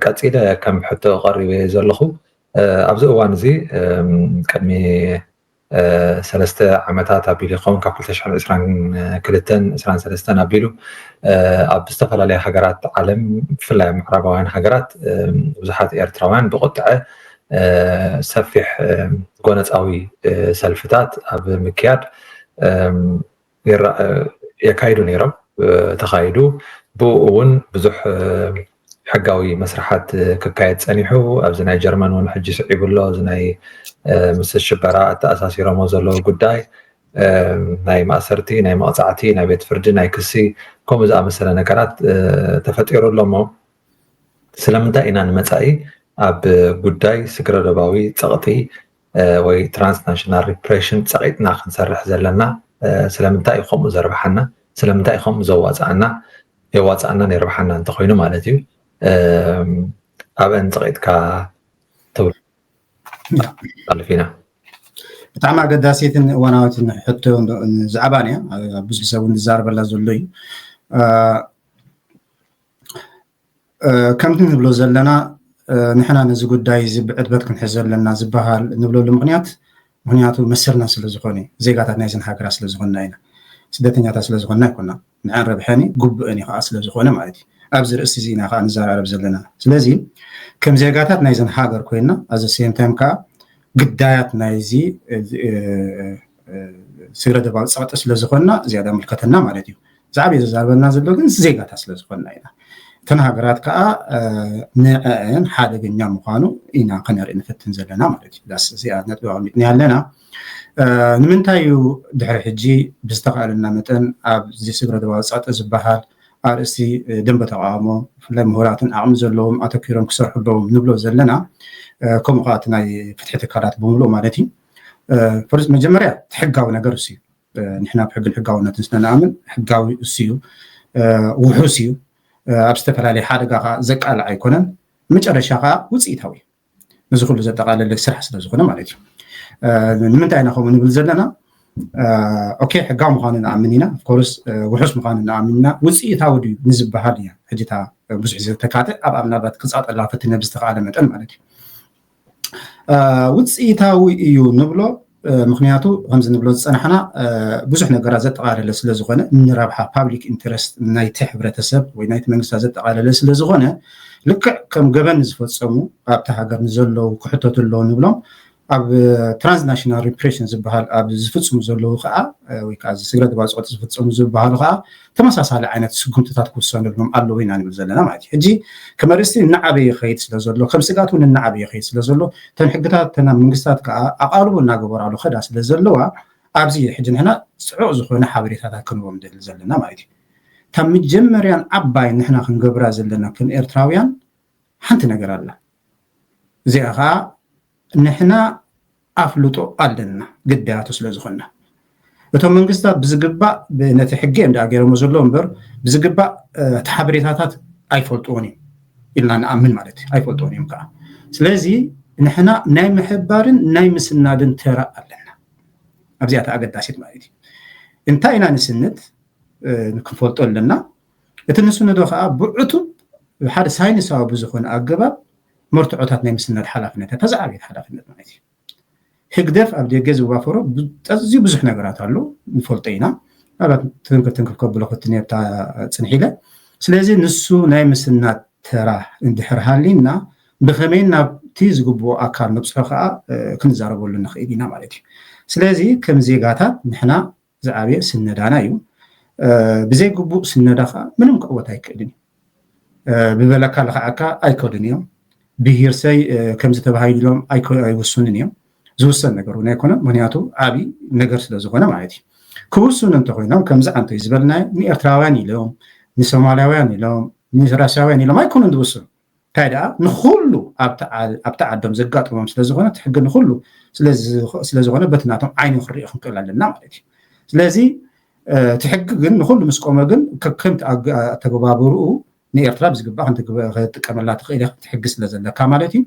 ቀፂለ ከም ሕቶ ቀሪበ ዘለኹ ኣብዚ እዋን እዚ ቅድሚ 3 ዓመታት ኣቢሉ ይኸውን ካብ 2022-23 ኣቢሉ ኣብ ዝተፈላለዩ ሃገራት ዓለም ብፍላይ ምዕራባውያን ሃገራት ብዙሓት ኤርትራውያን ብቁጥዐ ሰፊሕ ጎነፃዊ ሰልፍታት ኣብ ምክያድ የካይዱ ነይሮም ተኻይዱ ብኡ እውን ብዙሕ ሕጋዊ መስራሓት ክካየድ ፀኒሑ ኣብዚ ናይ ጀርመን እውን ሕጂ ስዒቡሎ እዚ ናይ ምስ ሽበራ ተኣሳሲሮሞ ዘለዉ ጉዳይ ናይ ማእሰርቲ ናይ መቕፃዕቲ ናይ ቤት ፍርዲ ናይ ክሲ ከምኡ ዝኣመሰለ ነገራት ተፈጢሩሎሞ ስለምንታይ ኢና ንመፃኢ ኣብ ጉዳይ ስግረደባዊ ፀቕጢ ወይ ትራንስናሽናል ሪፕሬሽን ፀቂጥና ክንሰርሕ ዘለና ስለምንታይ እዩ ከምኡ ዘርብሓና ስለምንታይ እዩ ከምኡ ዘዋፅኣና የዋፅኣና ነይርብሓና እንተኮይኑ ማለት እዩ ኣብአን ፀቂጥካ ትብል ኣልፊና ብጣዕሚ ኣገዳሲትን እዋናዊትን ሕቶ ዝዓባን እያ ብዙሕ ሰብ ዝዛረበላ ዘሎ እዩ ከምቲ ንብሎ ዘለና ንሕና ነዚ ጉዳይ እዚ ብዕድበት ክንሕዝ ዘለና ዝበሃል ንብለሉ ምክንያቱ መስርና ስለዝኾነ ዜጋታት ናይዘን ሃገራት ስለዝኾና ኢና ስደተኛታት ስለዝኾና ይኮና ንዓን ረብሐኒ ጉቡእኒ ከዓ ስለዝኾነ ማለት እዩ ኣብዚ ርእሲ እዚ ኢና ከዓ ንዘራረብ ዘለና ስለዚ ከም ዜጋታት ናይዘን ሃገር ኮይና ኣዘ ሴም ታይም ከዓ ግዳያት ናይዚ ስግረደባዊ ፀቕጢ ስለዝኾና ዝያዳ ምልከተና ማለት እዩ ዛዕበየ ዝዛረበና ዘሎ ግን ዜጋታት ስለዝኾና ኢና እተን ሃገራት ከዓ ንዕአን ሓደገኛ ምዃኑ ኢና ከነርኢ ንፍትን ዘለና ማለት እዩ ዳስ እዚኣ ነጥቢ ኣቐሚጥና ኣለና ንምንታይ እዩ ድሕሪ ሕጂ ብዝተኻእለና መጠን ኣብዚ ስግረደባዊ ፀቕጢ ዝበሃል ኣርእስቲ ደንበ ተቃውሞ ብፍላይ ምሁራትን ዓቕሚ ዘለዎም ኣተኪሮም ክሰርሕሎም ንብሎ ዘለና ከምኡ ከዓ እቲ ናይ ፍትሒ ትካላት ብምሉእ ማለት እዩ ፈርስ መጀመርያ እቲ ሕጋዊ ነገር እሱ እዩ ንሕና ብሕግን ሕጋውነትን ስለንኣምን ሕጋዊ እሱ እዩ ውሑስ እዩ ኣብ ዝተፈላለየ ሓደጋ ከዓ ዘቃልዕ ኣይኮነን መጨረሻ ከዓ ውፅኢታዊ ነዚ ኩሉ ዘጠቃለለ ስራሕ ስለዝኾነ ማለት እዩ ንምንታይ ኢና ከምኡ ንብል ዘለና ኦኬ ሕጋዊ ምዃኑ ንኣምን ኢና ኮርስ ውሑስ ምዃኑ ንኣምን ኢና ውፅኢታዊ ድዩ ንዝበሃል እያ ሕጂታ ብዙሕ ግዜ ተካትዕ ኣብ ኣብናባት ክፃጠላ ፈትነ ብዝተኻእለ መጠን ማለት እዩ ውፅኢታዊ እዩ ንብሎ ምክንያቱ ከምዚ ንብሎ ዝፀናሕና ብዙሕ ነገራት ዘጠቃለለ ስለዝኾነ ንረብሓ ፓብሊክ ኢንተረስት ናይቲ ሕብረተሰብ ወይ ናይቲ መንግስታት ዘጠቃለለ ስለዝኾነ ልክዕ ከም ገበን ዝፈፀሙ ኣብቲ ሃገር ንዘለዉ ክሕተቱ ኣለዉ ንብሎም ኣብ ትራንስናሽናል ሪፕሬሽን ዝበሃል ኣብ ዝፍፅሙ ዘለዉ ከዓ ወይ ከዓ ስግረደባዊ ፀቕጢ ዝፍፅሙ ዝበሃሉ ከዓ ተመሳሳሊ ዓይነት ስጉምትታት ክውሰነሎም ኣለዉ ኢና ንብል ዘለና ማለት እዩ ሕጂ ከም ኣርእስቲ እናዓበየ ይኸይድ ስለዘሎ ከም ስጋት እውን እናዓበየ ይኸይድ ስለዘሎ እተን ሕግታት እተን መንግስታት ከዓ ኣቃልቦ እናገበራሉ ከዳ ስለዘለዋ ኣብዚ ሕጂ ንሕና ፅዑቕ ዝኾነ ሓበሬታታት ክንቦም ንደሊ ዘለና ማለት እዩ ካብ መጀመርያን ዓባይ ንሕና ክንገብራ ዘለና ከም ኤርትራውያን ሓንቲ ነገር ኣላ እዚኣ ከዓ ንሕና ኣፍልጦ ኣለና ግዳያቱ ስለዝኾና እቶም መንግስታት ብዝግባእ ነቲ ሕጊ እዮም ዳኣ ገይሮሞ ዘሎ እምበር ብዝግባእ እቲ ሓበሬታታት ኣይፈልጥዎን እዮም ኢልና ንኣምን ማለት እዩ ኣይፈልጥዎን እዮም ከዓ ስለዚ ንሕና ናይ ምሕባርን ናይ ምስናድን ተራ ኣለና ኣብዚኣ ተኣገዳሲት ማለት እዩ እንታይ ኢና ንስነት ክንፈልጦ ኣለና እቲ ንስነዶ ከዓ ብዕቱብ ሓደ ሳይንሳዊ ብዝኾነ ኣገባብ مرتعوتات ناي مسند حلافነት ተዛዓቤት ሓላፍነት ማለት እዩ ህግደፍ ኣብ ደገ ዝዋፈሮ ኣዝዩ ብዙሕ ነገራት ኣሎ ንፈልጦ ኢና ኣባት ትንክር ከብሎ ክትነታ ፅንሒለ ስለዚ ንሱ ናይ ምስናት ተራ እንድሕር ሃሊና ብኸመይ ናብቲ ዝግብኦ ኣካል ንብፅሖ ከዓ ክንዛረበሉ ንኽእል ኢና ማለት እዩ ስለዚ ከም ዜጋታት ንሕና ዝዓበየ ስነዳና እዩ ብዘይ ግቡእ ስነዳ ከዓ ምንም ክዕወት ኣይክእልን ብበለካ ለክዓካ ኣይከዱን እዮም ብሄርሰይ ከም ዝተባሃይሎም ኣይወስኑን እዮም ዝውሰን ነገር እውን ኣይኮነን ምክንያቱ ዓብይ ነገር ስለ ዝኾነ ማለት እዩ ክውስኑ እንተኮይኖም ከምዚ ዓንተ ዝበልና ንኤርትራውያን ኢሎም ንሶማልያውያን ኢሎም ንራስያውያን ኢሎም ኣይኮኑን ዝውስኑ እንታይ ደኣ ንኩሉ ኣብቲ ዓዶም ዘጋጥሞም ስለዝኾነ ትሕጊ ንኩሉ ስለዝኾነ በቲ ናቶም ዓይኒ ክሪኦ ክንክእል ኣለና ማለት እዩ ስለዚ ትሕጊ ግን ንኩሉ ምስ ቆመ ግን ከምቲ ኣተገባብርኡ ንኤርትራ ብዝግባእ ክትጥቀመላ ትኽእል ትሕጊ ስለ ዘለካ ማለት እዩ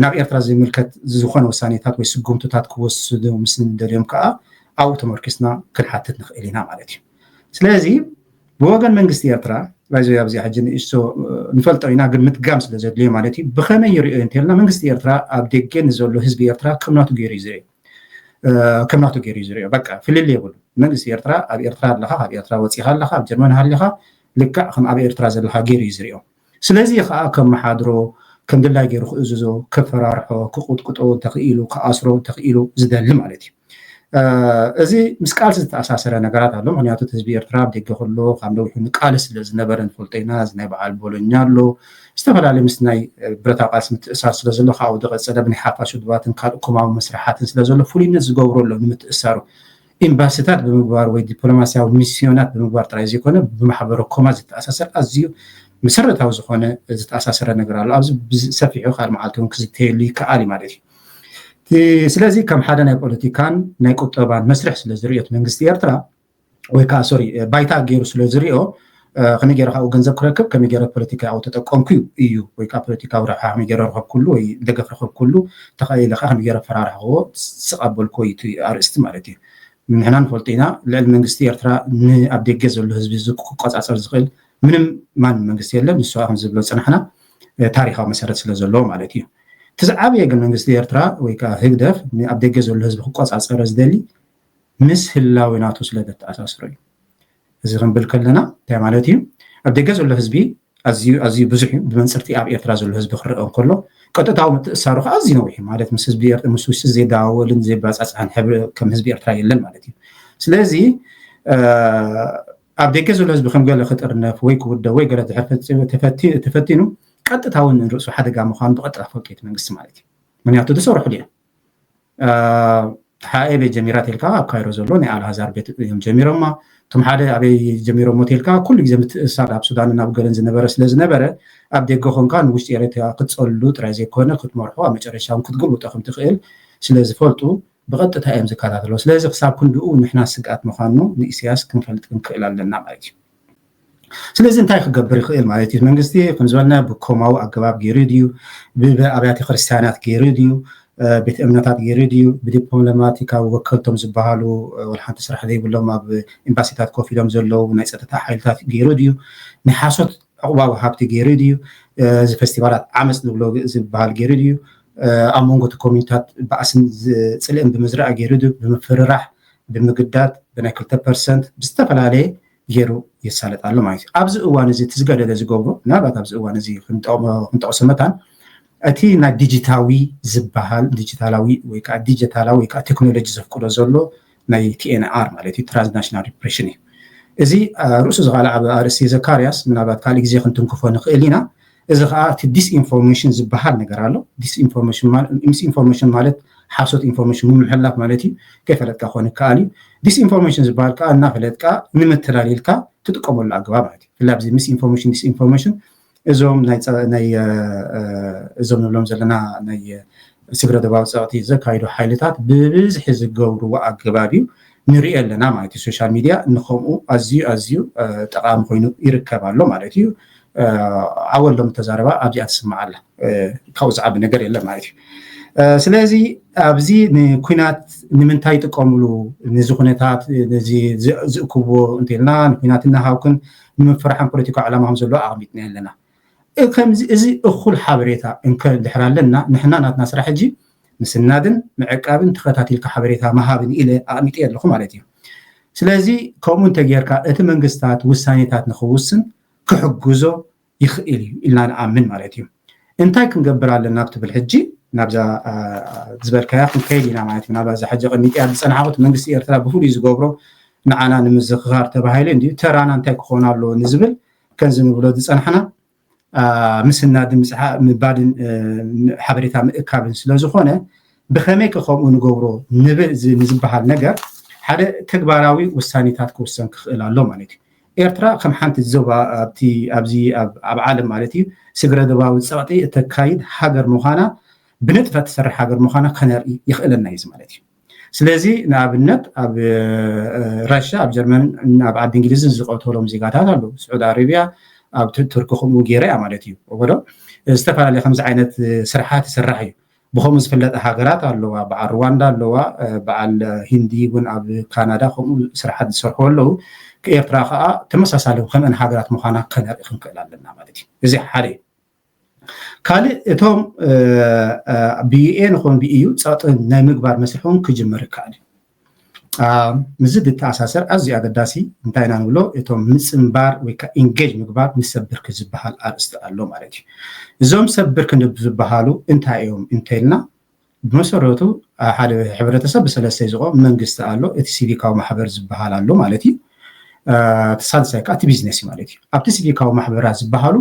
ናብ ኤርትራ ዝምልከት ዝኾነ ውሳኔታት ወይ ስጉምትታት ክወስዱ ምስ እንደልዮም ከዓ ኣብኡ ተመርኪስና ክንሓትት ንኽእል ኢና ማለት እዩ ስለዚ ብወገን መንግስቲ ኤርትራ ባይዞ ኣብዚ ሕጂ ንእሽቶ ንፈልጦ ኢና ግን ምትጋም ስለ ዘድልዮ ማለት እዩ ብኸመይ ይሪኦ እንተልና መንግስቲ ኤርትራ ኣብ ደገ ንዘሎ ህዝቢ ኤርትራ ከምናቱ ገይሩ እዩ ዝርዮ በቃ ፍልል የብሉ መንግስቲ ኤርትራ ኣብ ኤርትራ ኣለኻ ኣብ ኤርትራ ወፂኻ ኣለኻ ኣብ ጀርመን ሃሊኻ ልክዕ ከም ኣብ ኤርትራ ዘለካ ገይሩ እዩ ዝርዮ ስለዚ ከዓ ከም መሓድሮ ከም ድላይ ገይሩ ክእዝዞ ከፈራርሖ ክቁጥቁጦ ተኽኢሉ ክኣስሮ ተኽኢሉ ዝደሊ ማለት እዩ እዚ ምስ ቃልሲ ዝተኣሳሰረ ነገራት ኣሎ ምክንያቱ ህዝቢ ኤርትራ ኣብ ደገ ከሎ ካብ ነዊሑ ንቃልሲ ስለ ዝነበረ ንፈልጦ ኢና እዚ ናይ በዓል ቦሎኛ ኣሎ ዝተፈላለዩ ምስ ናይ ብረታ ቃልሲ ምትእሳር ስለ ዘሎ ካብኡ ዝቐፀለ ብናይ ሓፋሽ ውድባትን ካልእ ኩማዊ መስራሓትን ስለ ዘሎ ፍሉይነት ዝገብረሎ ንምትእሳሩ ኤምባሲታት ብምግባር ወይ ዲፕሎማስያዊ ሚስዮናት ብምግባር ጥራይ ዘይኮነ ብማሕበረ ኮማ ዝተኣሳሰር ኣዝዩ መሰረታዊ ዝኾነ ዝተኣሳሰረ ነገር ኣሎ ኣብዚ ብሰፊሑ ካል መዓልቲ እውን ክዝተየሉ ይከኣል ማለት እዩ ስለዚ ከም ሓደ ናይ ፖለቲካን ናይ ቁጠባን መስርሕ ስለ ዝርኦት መንግስቲ ኤርትራ ወይ ከዓ ሶሪ ባይታ ገይሩ ስለ ዝርኦ ከመይ ገይረ ካብኡ ገንዘብ ክረክብ ከመይ ገይረ ፖለቲካ ኣብኡ ተጠቀምኩ እዩ ወይ ከዓ ፖለቲካዊ ረብሓ ከመይ ገይረ ረኸብ ኩሉ ወይ ደገፍ ረኸብ ኩሉ ተኸኢለካ ከመይ ገይረ ፈራርሕዎ ዝቐበልኮ እቲ ኣርእስቲ ማለት እዩ ንሕና ንፈልጦ ኢና ልዕሊ መንግስቲ ኤርትራ ኣብ ደገ ዘሎ ህዝቢ ክቆፃፀር ዝኽእል ምንም ማን መንግስቲ የለን ንሱ ከም ዝብሎ ፀናሕና ታሪካዊ መሰረት ስለ ዘለዎ ማለት እዩ ትዝዓበየ ግን መንግስቲ ኤርትራ ወይ ከዓ ህግደፍ ኣብ ደገ ዘሎ ህዝቢ ክቆፃፀረ ዝደሊ ምስ ህላዊናቱ ስለ ዘተኣሳስሮ እዩ እዚ ክንብል ከለና እንታይ ማለት እዩ ኣብ ደገ ዘሎ ህዝቢ ኣዝዩ ብዙሕ እዩ ብመንፅርቲ ኣብ ኤርትራ ዘሎ ህዝቢ ክርአ እንከሎ ቀጥታዊ ምትእሳሩ ከዓ ኣዝዩ ነዊሕ ማለት ምስ ህዝቢ ኤርትራ ምስ ውሽጢ ዘይዳወልን ዘይባፃፅሓን ሕብሪ ከም ህዝቢ ኤርትራ የለን ማለት እዩ ስለዚ ኣብ ደገ ዘሎ ህዝቢ ከም ገለ ክጥርነፍ ወይ ክውደብ ወይ ገለ ተፈቲኑ ቀጥታዊ ንርእሱ ሓደጋ ምዃኑ ብቐጥታ ፈልቄት መንግስቲ ማለት እዩ ምክንያቱ ተሰርሑ ድያ ሓኤ ቤት ጀሚራ ተልካ ኣብ ካይሮ ዘሎ ናይ ኣልሃዛር ቤት እዮም ጀሚሮማ እቶም ሓደ ኣበይ ጀሚሮሞ ተልካ ኩሉ ግዜ ምትእሳር ኣብ ሱዳንን ኣብ ገለን ዝነበረ ስለዝነበረ ኣብ ደገ ኮንካ ንውሽጢ ኤርትራ ክትፀልሉ ጥራይ ዘይኮነ ክትመርሖ ኣብ መጨረሻ ክትግልብጦ ከም ትኽእል ስለዝፈልጡ ብቐጥታ እዮም ዝከታተለው ስለዚ ክሳብ ክንድኡ ንሕና ስግኣት ምዃኑ ንኢሳያስ ክንፈልጥ ክንክእል ኣለና ማለት እዩ ስለዚ እንታይ ክገብር ይኽእል ማለት እዩ መንግስቲ ከም ዝበልና ብኮማዊ ኣገባብ ገይሩ ድዩ ብኣብያተ ክርስቲያናት ገይሩ ድዩ ቤት እምነታት ገይሩ ድዩ ብዲፕሎማቲካዊ ወከልቶም ዝበሃሉ ወልሓንቲ ስራሕ ዘይብሎም ኣብ ኤምባሲታት ኮፍ ኢሎም ዘለው ናይ ፀጥታ ሓይልታት ገይሩ ድዩ ናይ ሓሶት ዕቑባዊ ሃብቲ ገይሩ ድዩ እዚ ፌስቲቫላት ዓመፅ ዝብሎ ዝበሃል ገይሩ ድዩ ኣብ መንጎ እቲ ኮሚኒታት ባእስን ፅልእን ብምዝራእ ገይሩ ድዩ ብምፍርራሕ ብምግዳድ ብናይ 2% ብዝተፈላለየ ገይሩ የሳለጥ ኣሎ ማለት እዩ ኣብዚ እዋን እዚ ትዝገደደ ዝገብሮ ምናልባት ኣብዚ እዋን እዚ ክንጠቕሶ መታን እቲ ናይ ዲጂታዊ ዝበሃል ዲጂታላዊ ወይ ከዓ ዲጂታላዊ ወይ ከዓ ቴክኖሎጂ ዘፍቅዶ ዘሎ ናይ TNR ማለት እዩ ትራንስናሽናል ሪፕሬሽን እዩ እዚ ርእሱ ዝኻለ ኣብ ኣርእስቲ ዘካርያስ ምናልባት ካልእ ግዜ ክንትንክፎ ንኽእል ኢና እዚ ከዓ እቲ ዲስኢንፎርሜሽን ዝበሃል ነገር ኣሎ ሚስኢንፎርሜሽን ማለት ሓሶት ኢንፎርሜሽን ምምሕልላፍ ማለት እዩ ከይፈለጥካ ክኾን ይከኣል እዩ ዲስኢንፎርሜሽን ዝበሃል ከዓ እናፈለጥካ ንምትላሊልካ ትጥቀመሉ ኣገባብ ማለት እዩ ፍላይ ኣብዚ ሚስኢንፎርሜሽን ዲስኢንፎርሜሽን እዞም ንብሎም ዘለና ናይ ስግረ ደባዊ ፀቕቲ ዘካይዱ ሓይልታት ብብዝሒ ዝገብርዎ ኣገባብ እዩ ንሪኦ ኣለና ማለት እዩ ሶሻል ሚድያ ንከምኡ ኣዝዩ ጠቃሚ ኮይኑ ይርከብ ኣሎ ማለት እዩ ዓወሎም ተዛረባ ኣብዚኣ ትስማዕ ኣላ ካብኡ ዝዓቢ ነገር የለን ማለት እዩ ስለዚ ኣብዚ ንኩናት ንምንታይ ይጥቀምሉ ነዚ ኩነታት ነዚ ዝእክብዎ እንተኢልና ንኩናት እናሃብክን ንምፍራሕን ፖለቲካዊ ዕላማ ከም ዘለዎ ኣቐሚጥና ኣለና ከምዚ እዚ እኩል ሓበሬታ እንከድሕር ኣለና ንሕና ናትና ስራሕ ሕጂ ምስናድን ምዕቃብን ተኸታቲልካ ሓበሬታ መሃብን ኢለ ኣቐሚጠ ኣለኹ ማለት እዩ ስለዚ ከምኡ እንተጌርካ እቲ መንግስታት ውሳኔታት ንክውስን ክሕግዞ ይኽእል እዩ ኢልና ንኣምን ማለት እዩ እንታይ ክንገብር ኣለና ክትብል ሕጂ ናብዛ ዝበልካያ ክንከይድ ኢና ማለት እዩ ናብዛ ሕጂ ቀሚጥያ ዝፀናሓቁት መንግስቲ ኤርትራ ብፍሉይ ዝገብሮ ንዓና ንምዝኽኻር ተባሂሉ እንዲ ተራና እንታይ ክኾን ኣሎ ንዝብል ከምዚ ንብሎ ዝፀናሕና مسنا دمصحا مبادن حبريتا مእካብን ስለዝኾነ ብኸመይ ከኸምኡ ንገብሮ ንዝበሃል ነገር ሓደ ተግባራዊ ውሳኔታት ክወሰን ክኽእል ኣሎ ማለት እዩ ኤርትራ ከም ሓንቲ ዞባ ኣብቲ ኣብዚ ኣብ ዓለም ማለት እዩ ስግረ ደባዊ ፀቕጢ እተካይድ ሃገር ምዃና ብንጥፈት ትሰርሕ ሃገር ምዃና ከነርኢ ይኽእለና እዩ ማለት እዩ ስለዚ ንኣብነት ኣብ ራሽያ ኣብ ጀርመን ኣብ ዓዲ እንግሊዝን ዝቐተሎም ዜጋታት ኣለዉ ስዑድ ኣረብያ ኣብ ቱርክ ከምኡ ገይረ ማለት እዩ ወገዶ ዝተፈላለዩ ከምዚ ዓይነት ስራሓት ይስራሕ እዩ ብኸምኡ ዝፍለጥ ሃገራት ኣለዋ በዓል ሩዋንዳ ኣለዋ በዓል ሂንዲ እውን ኣብ ካናዳ ከምኡ ስራሓት ዝሰርሑ ኣለዉ ኤርትራ ከዓ ተመሳሳሊ ከምአን ሃገራት ምዃና ከነርኢ ክንክእል ኣለና ማለት እዩ እዚ ሓደ ካልእ እቶም ብዩኤን ይኹን ብኢዩ ፀቕጢ ናይ ምግባር መስርሖም ክጅመር ይከኣል እዩ ምዝ ብተኣሳሰር ኣዝዩ ኣገዳሲ እንታይ ኢና ንብሎ እቶም ምፅምባር ወይ ከዓ ኢንጌጅ ምግባር ምሰብር ክዝበሃል ኣርእስቲ ኣሎ ማለት እዩ እዞም ሰብር ክንዝበሃሉ እንታይ እዮም እንተኢልና ብመሰረቱ ሓደ ሕብረተሰብ ብሰለስተ ይዝቆም መንግስቲ ኣሎ እቲ ሲቪካዊ ማሕበር ዝበሃል ኣሎ ማለት እዩ ተሳልሳይ ከዓ እቲ ቢዝነስ ማለት እዩ ኣብቲ ሲቪካዊ ማሕበራት ዝበሃሉ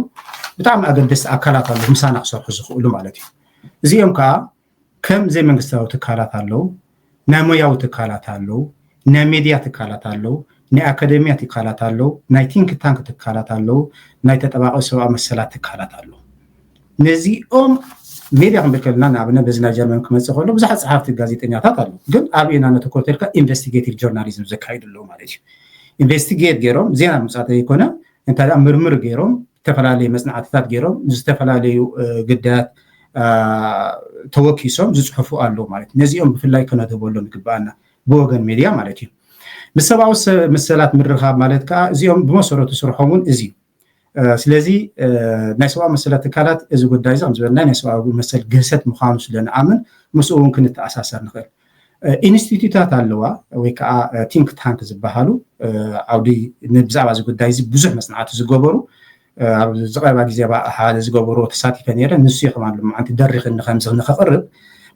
ብጣዕሚ ኣገደስቲ ኣካላት ኣለዉ ምሳና ክሰርሑ ዝኽእሉ ማለት እዩ እዚኦም ከዓ ከም ዘይመንግስታዊ ትካላት ኣለዉ ናይ ሞያዊ ትካላት ኣለዉ ናይ ሚድያ ትካላት ኣለዉ ናይ ኣካደምያ ትካላት ኣለዉ ናይ ቲንክ ታንክ ትካላት ኣለዉ ናይ ተጠባባቂ ሰብኣዊ መሰላት ትካላት ኣለዉ ነዚኦም ሚድያ ክንብል ከለና ንኣብነት በዚ ናይ ጀርመን ክመፅእ ከሎ ብዙሓት ፀሓፍቲ ጋዜጠኛታት ኣለዉ ግን ኣብ ኢና ነተኮተልካ ኢንቨስቲጌቲቭ ጆርናሊዝም ዘካይዱ ኣለዉ ማለት እዩ ኢንቨስቲጌት ገይሮም ዜና ምፅኣት ኣይኮነ እንታይ ደኣ ምርምር ገይሮም ዝተፈላለዩ መፅናዕትታት ገይሮም ዝተፈላለዩ ግዳያት ተወኪሶም ዝፅሕፉ ኣለዉ ማለት እዩ ነዚኦም ብፍላይ ክነትህበሎም ይግባአና ብወገን ሚድያ ማለት እዩ ብሰብኣዊ መሰላት ምርኻብ ማለት ከዓ እዚኦም ብመሰረቱ ስርሖም እውን እዚ ስለዚ ናይ ሰብኣዊ መሰላት ትካላት እዚ ጉዳይ ከም ዝበልና ናይ ሰብኣዊ መሰል ግህሰት ምዃኑ ስለንኣምን ምስኡ እውን ክንተኣሳሰር ንኽእል ኢንስቲትዩታት ኣለዋ ወይ ከዓ ቲንክ ታንክ ዝበሃሉ ዓውዲ ብዛዕባ እዚ ጉዳይ እዚ ብዙሕ መፅናዕቲ ዝገበሩ ኣብ ዝቐረባ ግዜ ሓደ ዝገበሩ ተሳቲፈ ነይረ ንሱ ይኹም ኣሎ ማዓንቲ ደሪኽኒ ከምዚ ንኸቕርብ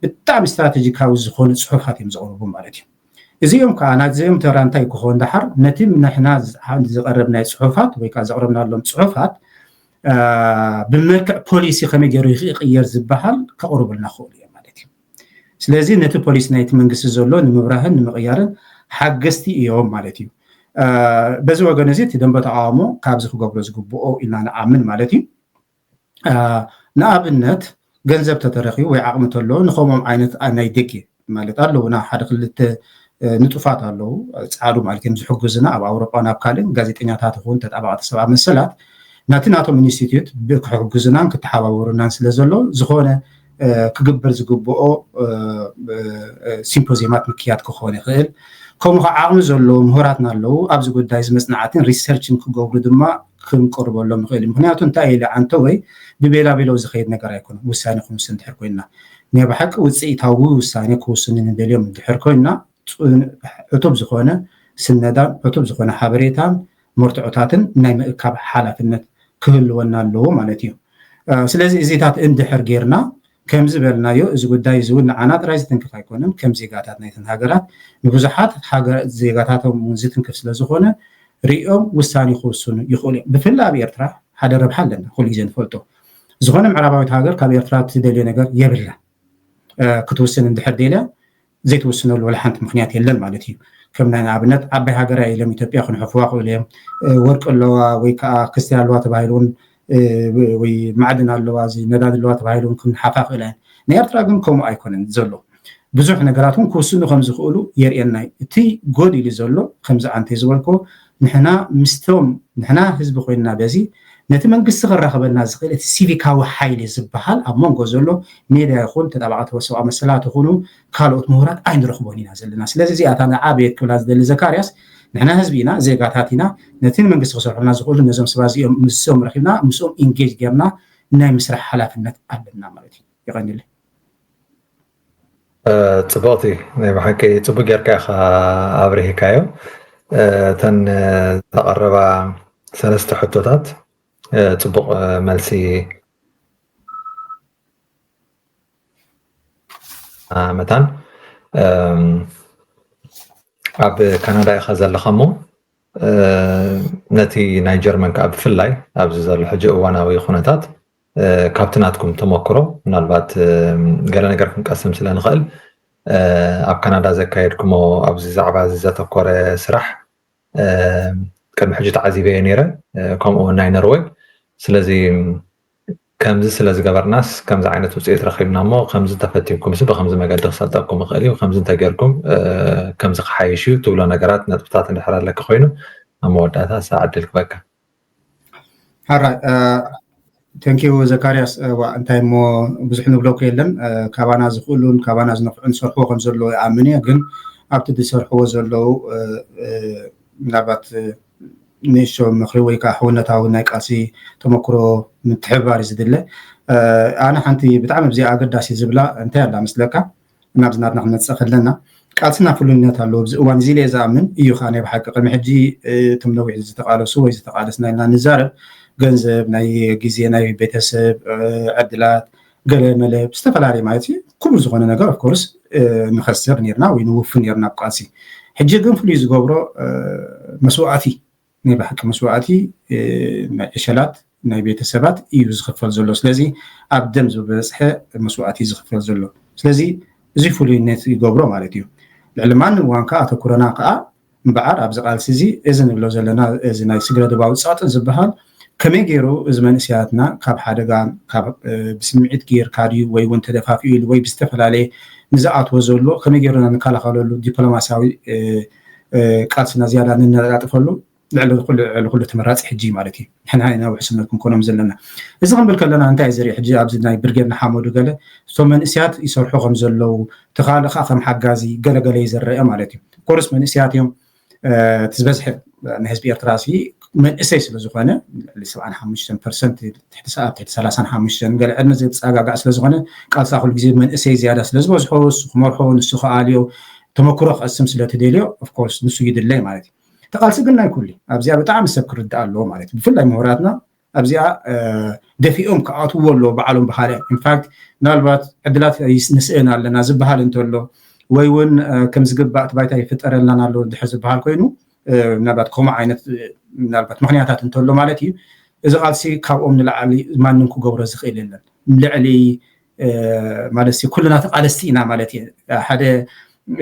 ብጣዕሚ ስትራቴጂካዊ ዝኾኑ ፅሑፋት እዮም ዘቕርቡ ማለት እዩ እዚኦም ከዓ ናዚኦም ተራ እንታይ ክኾን ዳሓር ነቲ ንሕና ዝቐረብናይ ፅሑፋት ወይ ከዓ ዘቕረብናሎም ፅሑፋት ብመልክዕ ፖሊሲ ከመይ ገይሩ ይቕየር ዝበሃል ከቕርቡልና ክኽእሉ እዮም ማለት እዩ ስለዚ ነቲ ፖሊሲ ናይቲ መንግስቲ ዘሎ ንምብራህን ንምቕያርን ሓገዝቲ እዮም ማለት እዩ በዚ ወገን እዚ እቲ ደንበ ተቃውሞ ካብዚ ክገብሮ ዝግብኦ ኢልና ንኣምን ማለት እዩ ንኣብነት ገንዘብ ተተረኺቡ ወይ ዓቕሚ ተለዎ ንኸምኦም ዓይነት ናይ ደጌ ማለት ኣለውና ሓደ ክልተ ንጡፋት ኣለዉ ፃዕዱ ማለት እዮም ዝሕግዙና ኣብ ኣውሮጳ ናብ ካልእ ጋዜጠኛታት ይኹን ተጣባቕቲ ሰብኣዊ መሰላት ናቲ ናቶም ኢንስቲትዩት ክሕግዙናን ክተሓባበሩናን ስለ ዘሎ ዝኾነ ክግበር ዝግብኦ ሲምፖዚየማት ምክያድ ክኾን ይኽእል ከምኡ ከዓ ዓቕሚ ዘለዎ ምሁራትና ኣለዉ ኣብዚ ጉዳይ ዝመፅናዕትን ሪሰርችን ክገብሩ ድማ ክንቀርበሎም ንኽእል ምክንያቱ እንታይ ኢለ ዓንተ ወይ ብቤላቤሎ ዝኸይድ ነገር ኣይኮነን ውሳኔ ክንውስን ድሕር ኮይንና ናይ ብሓቂ ውፅኢታዊ ውሳኔ ክውስኑ ንደልዮም ድሕር ኮይንና ዕቱብ ዝኾነ ስነዳን ዕቱብ ዝኾነ ሓበሬታን መርትዖታትን ናይ ምእካብ ሓላፍነት ክህልወና ኣለዎ ማለት እዩ ስለዚ እዚታት እንድሕር ጌርና ከም ዝበልናዮ እዚ ጉዳይ እዚ እውን ንዓና ጥራይ ዝትንክፍ ኣይኮነን ከም ዜጋታት ናይተን ሃገራት ንብዙሓት ዜጋታቶም እውን ዝትንክፍ ስለ ዝኾነ ሪኦም ውሳኔ ክውስኑ ይኽእሉ እዮም ብፍላይ ኣብ ኤርትራ ሓደ ረብሓ ኣለና ኩሉ ግዜ ንፈልጦ ዝኾነ ምዕራባዊት ሃገር ካብ ኤርትራ ትደልዮ ነገር የብላ ክትውስን እንድሕር ደልያ ዘይትውስነሉ ወላ ሓንቲ ምክንያት የለን ማለት እዩ ከም ናይ ንኣብነት ዓባይ ሃገር ኢሎም ኢትዮጵያ ክንሕፍዋ ክእሉ እዮም ወርቂ ኣለዋ ወይ ከዓ ክስቲ ኣለዋ ተባሂሉን ወይ ማዕድን ኣለዋ ነዳድ ኣለዋ ተባሂሉን ክንሓፋ ክእላ ናይ ኤርትራ ግን ከምኡ ኣይኮነን ዘሎ ብዙሕ ነገራት እውን ክውስኑ ከም ዝኽእሉ የርእየና እቲ ጎዲሉ ዘሎ ከምዚ ኣንተ ዝበልኮ ንሕና ምስቶም ንሕና ህዝቢ ኮይንና በዚ ነቲ መንግስቲ ክራኸበና ዝኽእል እቲ ሲቪካዊ ሓይሊ ዝበሃል ኣብ መንጎ ዘሎ ሜድያ ይኹን ተጣባቕቲ ሰብኣዊ መሰላት ይኹኑ ካልኦት ምሁራት ኣይንረኽቦን ኢና ዘለና ስለዚ እዚኣታ ንዓበየት ክብላ ዝደሊ ዘካርያስ ንሕና ህዝቢ ኢና ዜጋታት ኢና ነቲ መንግስቲ ክሰርሑና ዝኽእሉ ነዞም ሰባት እዚኦም ምስኦም ረኺብና ምስኦም ኢንጌጅ ጌርና ናይ ምስራሕ ሓላፍነት ኣለና ማለት እዩ ይቐኒለ ፅቡቕቲ ናይ ብሓቂ ፅቡቅ ጌርካ ኢኻ ኣብርሂካዮ እተን ተቐረባ ሰለስተ ሕቶታት ፅቡቕ መልሲ መታን ኣብ ካናዳ ኢኻ ዘለኻ እሞ نتي ناي جرمن كاب فلاي أبزر الحجة وانا ويخونتات كابتناتكم تمكرو نالبات قال نقركم قسم سلا نخل أب كندا زكايدكم أبز زعبا زيزات كورة سرح كان حجة عزيبية نيرة كم أو ناي نروي سلازي كمز سلازي قبرناس كمز عينة وسيط رخيبنا مو خمز تفتيكم سبا خمز ما قد خسالتكم مخالي وخمز تاقيركم كمز خحايشيو تولو نقرات نتبطات نحرار لك خوينو أموداتها ساعد لك بكا هراي ثانك يو زكارياس وانتي مو بزح نبلو كيلن كابانا زخولون كابانا زنفعن سرحو خم زلو يأمني ግን ኣብቲ ዝሰርሕዎ ዘለዉ ምናልባት ንእሽቶ ምክሪ ወይ ከዓ ሕውነታዊ ናይ ቃልሲ ተመክሮ ምትሕብባር እዩ ዝድለ ኣነ ሓንቲ ብጣዕሚ ብዚኣ ኣገዳሲ ዝብላ እንታይ ኣላ መስለካ ናብ ዝናትና ክንመፅእ ከለና ቃልስና ፍሉይነት ኣለዎ ኣብዚ እዋን እዚ ለየ ዝኣምን እዩ ከዓ ናይ ብሓቂ ቅድሚ ሕጂ እቶም ነዊሕ ዝተቃለሱ ወይ ዝተቃለስና ኢልና ንዛረብ ገንዘብ ናይ ግዜ ናይ ቤተሰብ ዕድላት ገለ መለ ዝተፈላለዩ ማለት እዩ ኩሉ ዝኾነ ነገር ኦፍኮርስ ንኸስር ነርና ወይ ንውፍን ነርና ቃልሲ ሕጂ ግን ፍሉይ ዝገብሮ መስዋዕቲ ናይ ብሓቂ መስዋዕቲ ናይ ዕሸላት ናይ ቤተሰባት እዩ ዝኽፈል ዘሎ ስለዚ ኣብ ደም ዝበፅሐ መስዋዕቲ ዝኽፈል ዘሎ ስለዚ እዚ ፍሉይነት ይገብሮ ማለት እዩ ልዕሊ ማን እዋን ከዓ ኣተኩረና ከዓ እምበዓር ኣብዚ ቃልሲ እዚ እዚ ንብሎ ዘለና እዚ ናይ ስግረ ድባዊ ፃጥን ዝበሃል ከመይ ገይሩ እዚ መንእስያትና ካብ ሓደጋ ካብ ብስምዒት ጌርካ ድዩ ወይ እውን ተደፋፊኡ ወይ ብዝተፈላለየ ንዝኣትዎ ዘሎ ከመይ ገይሩና ንከላኸለሉ ዲፕሎማስያዊ ቃልስና ዝያዳ ንነጣጥፈሉ ልዕሊ ኩሉ ተመራፂ ሕጂ ማለት እዩ ንሕና ኢና ውሕስነት ክንኮኖም ዘለና እዚ ክንብል ከለና እንታይ ዝርኢ ሕጂ ኣብዚ ናይ ብርጌድና ሓመዱ ገለ እቶም መንእስያት ይሰርሑ ከም ዘለው ተኻልእ ከዓ ከም ሓጋዚ ገለገለ ይዘረአ ማለት እዩ ኮርስ መንእስያት እዮም እቲ ዝበዝሐ ናይ ህዝቢ ኤርትራ መንእሰይ ስለ ዝኾነ 75% ትሕቲ 35 ገለ ዕድመ ዘፀጋጋዕ ስለ ዝኾነ ቃልሳ ኩሉ ግዜ መንእሰይ ዝያዳ ስለ ዝበዝሖ ንሱ ክመርሖ ንሱ ከኣልዮ ተመክሮ ክቐስም ስለተደልዮ ኦፍኮርስ ንሱ ይድለይ ማለት እዩ ተቃልሲ ግን ናይ ኩሉ ኣብዚኣ ብጣዕሚ ሰብ ክርዳእ ኣለዎ ማለት እዩ ብፍላይ ምሁራትና ኣብዚኣ ደፊኦም ክኣትውዎ ኣለዎ በዓሎም ብካልእ ኢንፋክት ምናልባት ዕድላት ንስእና ኣለና ዝበሃል እንተሎ ወይ እውን ከም ዝግባእ እቲ ባይታ ይፍጠረልና ኣሎ ድሕር ዝበሃል ኮይኑ ምናልባት ከምኡ ዓይነት ምናልባት ምክንያታት እንተሎ ማለት እዩ እዚ ቃልሲ ካብኦም ንላዕሊ ማንም ክገብሮ ዝኽእል የለን ልዕሊ ማለት እዩ ኩልና ተቃለስቲ ኢና ማለት እዩ ሓደ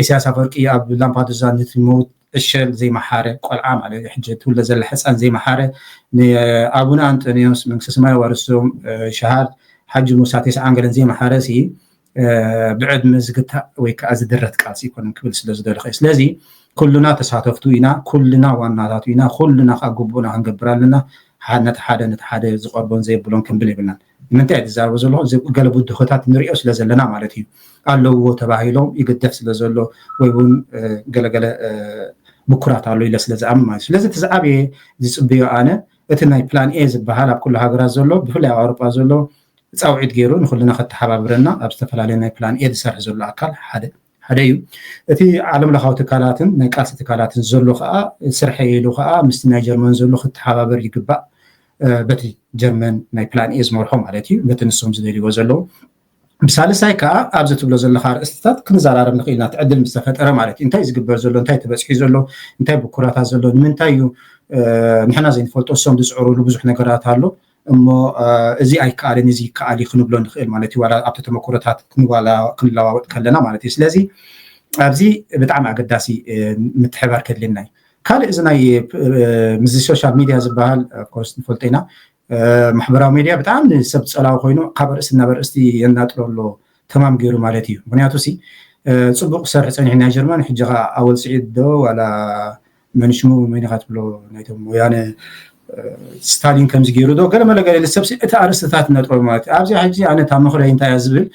ኢሳያስ ኣፈወርቂ ኣብ ላምፓዱዛ ንትሞት ዕሸል ዘይመሓረ ቆልዓ ማለት እዩ ሕጂ ትውለ ዘላ ህፃን ዘይመሓረ ንኣቡነ ኣንጦኒዮስ መንግስቲ ሰማይ ወርሶም ሸሃድ ሓጂ ሙሳ 9 ገለን ዘይመሓረ ሲ ብዕድመ ዝግታእ ወይ ከዓ ዝድረት ቃልሲ ይኮነን ክብል ስለ ዝደለኸ ስለዚ ኩሉና ተሳተፍቱ ኢና ኩሉና ዋናታቱ ኢና ኩሉና ከዓ ግቡእና ክንገብር ኣለና ነቲ ሓደ ዝቐርቦን ዘየብሎን ክንብል የብልናን ንምንታይ ዝዛረቡ ዘለኹ ገለ ቡድኾታት ንሪኦ ስለ ዘለና ማለት እዩ ኣለዎ ተባሂሎም ይግደፍ ስለ ዘሎ ወይ እውን ገለገለ ምኩራት ኣሎ ኢለ ስለ ዝኣምን ማለት ስለዚ እቲ ዝዓበየ ዝፅብዮ ኣነ እቲ ናይ ፕላን ኤ ዝበሃል ኣብ ኩሉ ሃገራት ዘሎ ብፍላይ ኣብ ኣውሮጳ ዘሎ ፃውዒት ገይሩ ንኩልና ከተሓባብረና ኣብ ዝተፈላለዩ ናይ ፕላን ኤ ዝሰርሕ ዘሎ ኣካል ሓደ እዩ እቲ ዓለም ለኻዊ ትካላትን ናይ ቃልሲ ትካላትን ዘሎ ከዓ ስርሐ ኢሉ ከዓ ምስቲ ናይ ጀርመን ዘሎ ክትሓባበር ይግባእ በቲ ጀርመን ናይ ፕላን ኤ ዝመርሖ ማለት እዩ በቲ ንሶም ዝደልይዎ ዘለዉ ብሳልሳይ ከዓ ኣብዚ ትብሎ ዘለካ ርእስትታት ክንዘራረብ ንኽእል ኢና ትዕድል ምስ ተፈጠረ ማለት እዩ እንታይ ዝግበር ዘሎ እንታይ ተበፅሒ ዘሎ እንታይ ብኩራታት ዘሎ ንምንታይ እዩ ንሕና ዘይንፈልጦ እሶም ዝፅዕሩሉ ብዙሕ ነገራት ኣሎ እሞ እዚ ኣይከኣልን እዚ ይከኣል ክንብሎ ንኽእል ማለት እዩ ዋላ ኣብቲ ተመክሮታት ክንለዋወጥ ከለና ማለት እዩ ስለዚ ኣብዚ ብጣዕሚ ኣገዳሲ ምትሕባር ከድልየና እዩ ካልእ እዚ ናይ ምዚ ሶሻል ሚድያ ዝበሃል ኮርስ ንፈልጦ ኢና ማሕበራዊ ሚድያ ብጣዕሚ ሰብ ፀላዊ ኮይኑ ካብ ርእሲ ናብ ርእሲ የናጥሎ ኣሎ ተማም ገይሩ ማለት እዩ ምክንያቱ ሲ ፅቡቅ ሰርሕ ፀኒሕ ናይ ጀርመን ሕጂ ከዓ ኣወል ስዒድ ዶ ዋላ መንሽሙ መኒኻ ትብሎ ናይቶም ወያነ ስታሊን ከምዚ ገይሩ ዶ ገለ መለገለ ሰብ እቲ ኣርእስትታት ነጥሮ ማለት እዩ ኣብዚ ሕጂ ኣነ እታ ምኽረይ እንታይ እያ ዝብል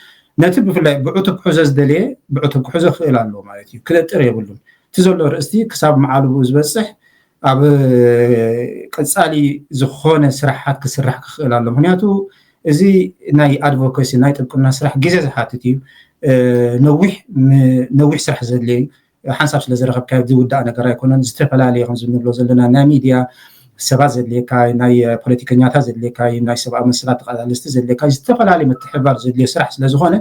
ነቲ ብፍላይ ብዕቱ ክሕዞ ዝደልየ ብዕቱ ክሕዞ ክእል ኣለዎ ማለት እዩ ክለጥር የብሉን እቲ ዘሎ ርእስቲ ክሳብ መዓልቡ ዝበፅሕ ኣብ ቀፃሊ ዝኾነ ስራሓት ክስራሕ ክኽእል ኣሎ ምክንያቱ እዚ ናይ ኣድቮኬሲ ናይ ጥብቅና ስራሕ ግዜ ዝሓትት እዩ ነዊሕ ስራሕ ዘድልየ ሓንሳብ ስለ ዝረኸብካ ዝውዳእ ነገር ኣይኮነን ዝተፈላለየ ከም ዝንብሎ ዘለና ናይ ሚድያ ሰባት ዘድልየካ ናይ ፖለቲከኛታት ዘድልየካ ናይ ሰብኣዊ መሰላት ተቃላልስቲ ዘድልየካ ዝተፈላለዩ ምትሕብባር ዘድልዮ ስራሕ ስለ ዝኾነ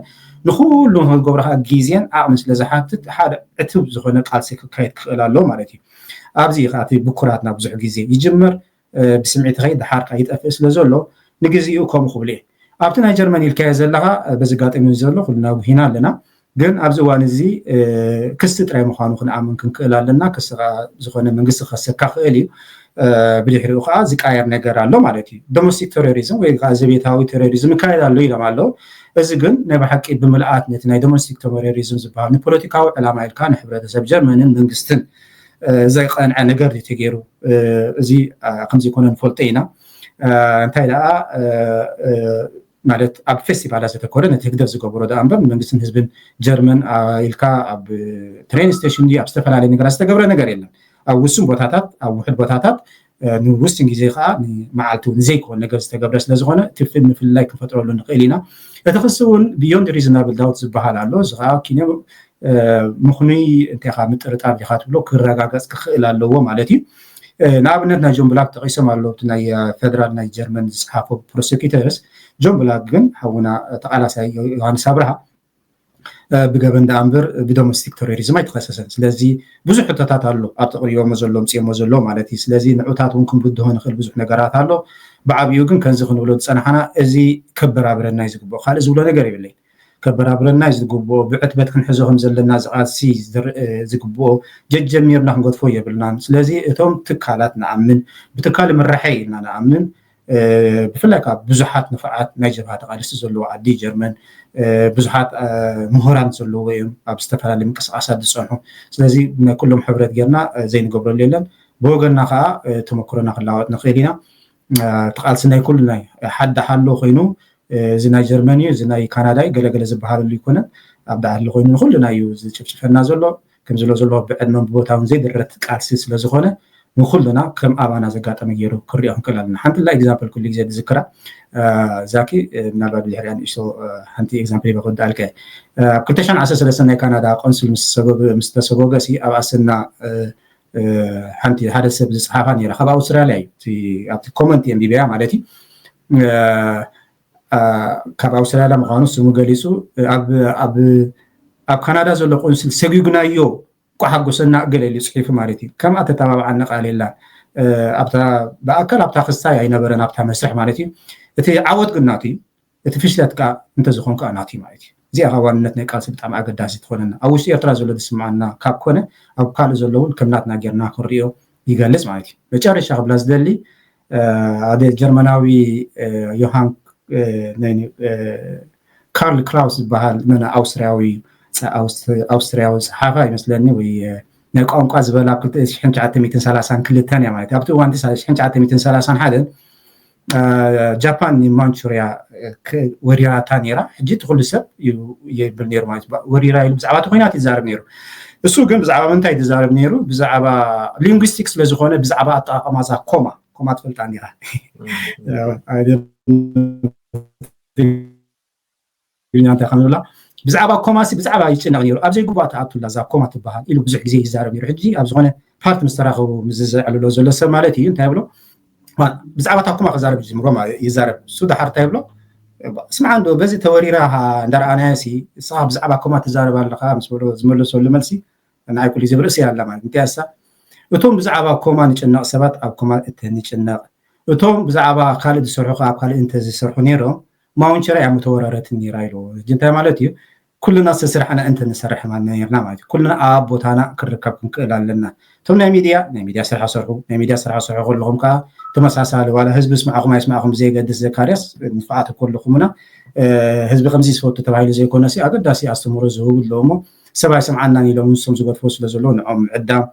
ንኩሉ ክገብሮ ከዓ ግዜን ዓቕምን ስለ ዝሓትት ሓደ ዕቱብ ዝኾነ ቃልሲ ክካየድ ክኽእል ኣሎ ማለት እዩ ابزي خاطي بكراتنا بزح غزي يجمر بسمعت خي دحارك يتقفل سلازولو نغزيو كوم خبلي ابتنا جرماني الكايز لها بزغاطيم زلو كلنا هنا لنا ግን ኣብዚ እዋን እዚ ክስ ጥራይ ምዃኑ ክንኣምን ክንክእል ኣለና ክስ ዝኾነ መንግስቲ ክኸሰካ ክእል እዩ ብድሕሪኡ ከዓ ዝቃየር ነገር ኣሎ ማለት እዩ ዶሜስቲክ ቴሮሪዝም ወይ ከዓ ዘቤታዊ ቴሮሪዝም ይካየድ ኣሎ ኢሎም ኣለዉ እዚ ግን ናይ ብሓቂ ብምልኣት ነቲ ናይ ዶሜስቲክ ቴሮሪዝም ዝበሃል ንፖለቲካዊ ዕላማ ኢልካ ንሕብረተሰብ ጀርመንን መንግስትን ዘይቀንዐ ነገር ተገይሩ እዚ ከምዚ ይኮነ ንፈልጦ ኢና እንታይ ደኣ ማለት ኣብ ፌስቲቫላት ዘተኮረ ነቲ ህግደፍ ዝገብሮ ዳ እምበር መንግስትን ህዝብን ጀርመን ኢልካ ኣብ ትሬን ስቴሽን ዲ ኣብ ዝተፈላለዩ ነገራት ዝተገብረ ነገር የለን ኣብ ውሱን ቦታታት ኣብ ውሕድ ቦታታት ንውስን ግዜ ከዓ ንመዓልቲ ንዘይኮነ ነገር ዝተገብረ ስለ ዝኾነ ትፍል ምፍላይ ክንፈጥረሉ ንኽእል ኢና እቲ ክስ እውን ቢዮንድ ሪዝናብል ዳውት ዝበሃል ኣሎ እዚ ከዓ ኪነ ምኽኑይ እንታይ ከዓ ምጥርጣር ዲኻ ትብሎ ክረጋገፅ ክኽእል ኣለዎ ማለት እዩ ንኣብነት ናይ ጆን ብላክ ተቂሶም ኣለዉ ናይ ፌደራል ናይ ጀርመን ዝፅሓፎ ፕሮሲኪተርስ ጆን ብላክ ግን ሓውና ተቃላሳይ ዮሃንስ አብርሃ ብገበን ዳ እምበር ብዶሜስቲክ ቴሮሪዝም ኣይተኸሰሰን ስለዚ ብዙሕ ሕቶታት ኣሎ ኣብ ተቕሪቦሞ ዘሎ ምፅሞ ዘሎ ማለት እዩ ስለዚ ንዑታት እውን ክንብድሆ ንኽእል ብዙሕ ነገራት ኣሎ ብዓብዩ ግን ከምዚ ክንብሎ ዝፀናሓና እዚ ከበራብረና እዩ ዝግብኦ ካልእ ዝብሎ ነገር የብለይ ከበራብረና እዩ ዝግብኦ ብዕትበት ክንሕዞ ከም ዘለና ዝቃሲ ዝግብኦ ጀጀሚርና ክንገድፎ የብልናን ስለዚ እቶም ትካላት ንኣምን ብትካል ምራሐይ ኢልና ንኣምን ብፍላይ ካብ ብዙሓት ንፍዓት ናይ ጀብሃ ተቃልሲ ዘለዎ ዓዲ ጀርመን ብዙሓት ምሁራን ዘለዎ እዮም ኣብ ዝተፈላለዩ ምንቅስቃሳት ዝፀንሑ ስለዚ ኩሎም ሕብረት ጌርና ዘይንገብረሉ የለን ብወገንና ከዓ ተመክሮና ክላወጥ ንኽእል ኢና ተቃልሲ ናይ ኩሉ ናይ ሓደ ሓሎ ኮይኑ እዚ ናይ ጀርመን እዩ እዚ ናይ ካናዳ ገለገለ ዝበሃለሉ ይኮነን ኣብ ዳዕሊ ኮይኑ ንኩሉና እዩ ዝጭፍጭፈና ዘሎ ከም ዘሎ ብዕድመን ብቦታውን ዘይድረት ቃልሲ ስለ ዝኾነ ንኩሉና ከም ኣባና ዘጋጠመ ገይሩ ክሪኦ ክንክእል ኣለና ሓንቲ ላ ኤግዛምፕል ኩሉ ግዜ ዝዝክራ ዛኪ ምናልባት ብድሕሪያ ንእሽቶ ሓንቲ ኤግዛምፕል ይበክወዳልከ ኣብ 2013 ናይ ካናዳ ቆንስል ምስ ተሰጎገሲ ኣብ ኣሰና ሓንቲ ሓደ ሰብ ዝፅሓፋ ነይራ ካብ ኣውስትራልያ እዩ ኣብቲ ኮመንት የንቢብያ ማለት እዩ ካብ ኣውስትራልያ ምዃኑ ስሙ ገሊፁ ኣብ ካናዳ ዘሎ ቆንስል ሰጊጉናዮ ቋሓጎሰና ገለሊ ጽሒፉ ማለት እዩ ከም ኣተተባብዓና ቃል የላ ኣብታ በኣካል ኣብታ ክስታይ ኣይነበረን ኣብታ መስርሕ ማለት እዩ እቲ ዓወት ግን ናቱ እዩ እቲ ፍሽለት ከዓ እንተዝኾንካ ናቱ ማለት እዩ እዚኣ ከዓ ዋንነት ናይ ቃልሲ ብጣዕሚ ኣገዳሲ ትኾነና ኣብ ውሽጢ ኤርትራ ዘሎ ዝስምዓና ካብ ኮነ ኣብ ካልእ ዘሎ እውን ከም ናትና ጌርና ክንሪኦ ይገልጽ ማለት እዩ መጨረሻ ክብላ ዝደሊ ኣደ ጀርመናዊ ዮሃን ካርል ክላውስ ዝበሃል መና ኣውስትሪያዊ ፀሓፋ ይመስለኒ ወይ ናይ ቋንቋ ዝበላ 1932 እያ ማለት ኣብቲ እዋን 1931 ጃፓን ማንቹሪያ ወሪራታ ነይራ ሕጂ እቲ ኩሉ ሰብ ይብል ነይሩ ማለት ወሪራ ኢሉ ብዛዕባ እቲ ኩናት ይዛረብ ነይሩ እሱ ግን ብዛዕባ ምንታይ ትዛረብ ነይሩ ብዛዕባ ሊንጉስቲክ ስለ ዝኾነ ብዛዕባ ኣጠቃቅማ ዛ ኮማ ትፈልጣ ነይራ እንታይ ከምንብላ ብዛዕባ ኮማሲ ብዛዕባ ይጭነቕ ነይሩ ኣብ ዘይግባእ ተኣቱላ ዛ ኮማ ትበሃል ኢሉ ብዙሕ ግዜ ይዛረብ ነይሩ ሕጂ ኣብ ዝኾነ ፓርቲ ምስ ተራኸቡ ዝዘዕልሎ ዘሎ ሰብ ማለት እዩ እንታይ ብሎ ብዛዕባ እታ ኮማ ክዛረብ ጀሚሮም ይዛረብ እሱ ዳሓር እንታይ ብሎ እስማዕ እንዶ በዚ ተወሪራ እንዳረኣናያሲ እስኻ ብዛዕባ ኮማ ትዛረብ ኣለኻ ምስ በሎ ዝመለሰሉ መልሲ ንዓይ ኩሉ ግዜ ብርእሲ ኣላ ማለት እንታይ እሳ እቶም ብዛዕባ ኮማ ንጭነቕ ሰባት ኣብ ኮማ ንጭነቕ እቶም ብዛዕባ ካልእ ዝሰርሑ ኣብ ካልእ እንተዝሰርሑ ነይሮም ማውንቸራ ሙተወራረት ነይራ ኢሉ እንታይ ማለት እዩ ኩልና ዝተሰርሐና እንተ ንሰርሕ ማለት ነርና ማለት እዩ ኩልና ኣብ ቦታና ክርከብ ክንክእል ኣለና እቶም ናይ ሚድያ ስራሕ ሰርሑ ናይ ሚድያ ስራሕ ሰርሑ ከለኹም ከዓ ተመሳሳሊ ዋላ ህዝቢ ስማዕኹም ኣይስማዕኹም ዘይገድስ ዘካርያስ ንፍዓት ከለኹምና ህዝቢ ከምዚ ዝፈቱ ተባሂሉ ዘይኮነሲ ኣገዳሲ ኣስተምህሮ ዝህቡ ኣለዎ እሞ ሰብ ኣይሰምዓናን ኢሎም ንሶም ዝገድፎ ስለ ዘሎ ንዖም ዕዳም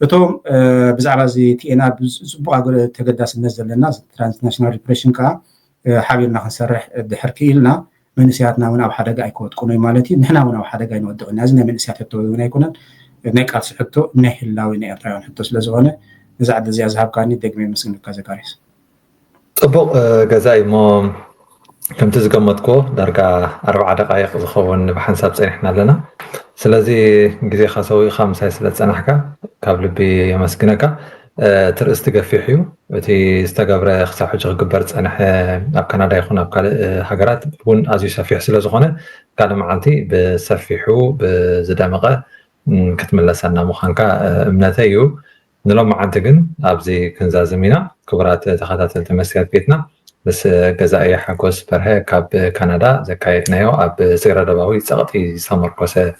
እቶም ብዛዕባ እዚ ቲኤንኣር ብፅቡቅ ተገዳስነት ዘለና ትራንስናሽናል ሪፕሬሽን ከዓ ሓቢርና ክንሰርሕ ድሕር ክኢልና መንእስያትና እውን ኣብ ሓደጋ ኣይከወጥቁን እዩ ማለት እዩ ንሕና እውን ኣብ ሓደጋ ይንወድቕና እዚ ናይ መንእስያት ሕቶ እውን ኣይኮነን ናይ ቃልሲ ሕቶ ናይ ህላዊ ናይ ኤርትራውያን ሕቶ ስለ ዝኾነ ነዛ ዓዲ እዚኣ ዝሃብካኒ ደግሜ መስግንካ ዘካርያስ ፅቡቕ ገዛኢ እሞ ከምቲ ዝገመትክዎ ዳርጋ 40 ደቃይቕ ዝኸውን ብሓንሳብ ፀኒሕና ኣለና ስለዚ ግዜኻ ሰዊእኻ ምሳይ ስለ ዝፀናሕካ ካብ ልቢ የመስግነካ ትርእስቲ ገፊሕ እዩ እቲ ዝተገብረ ክሳብ ሕጂ ክግበር ፀንሐ ኣብ ካናዳ ይኹን ኣብ ካልእ ሃገራት እውን ኣዝዩ ሰፊሕ ስለ ዝኾነ ካልእ መዓልቲ ብሰፊሑ ብዝደመቐ ክትምለሰና ምዃንካ እምነተይ እዩ نلوم عندكن أبزي كنزازمينا كبرات تخاتات المسيات بيتنا بس جزائي حقوس برها كاب كندا زكاية نيو أب سيرة دباوي سقطي سمر كوسة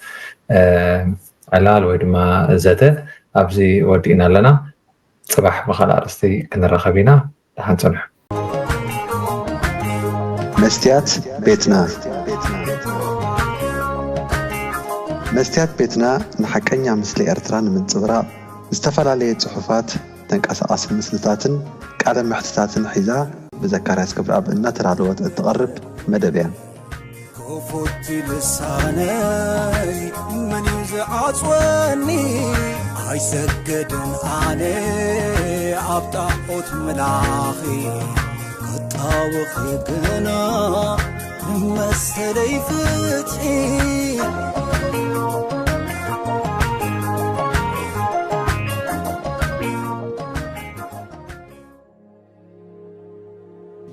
علال ويدما زته أبزي ودينا لنا صباح بخلا أرستي كنا رخبينا لحنصنح مستيات بيتنا مستيات بيتنا نحكينا مثل إرتران من صبراء استفعل صحفات تنقص مسلتاتن قاعدة محتتاتن حيزا بذكرات كبر أب إنها ترعلوات التقرب مدبيا كفوتي لساني من يزعجوني هاي سجدن علي عبطاقوت ملاخي قطاوخي قنا مسلي فتحي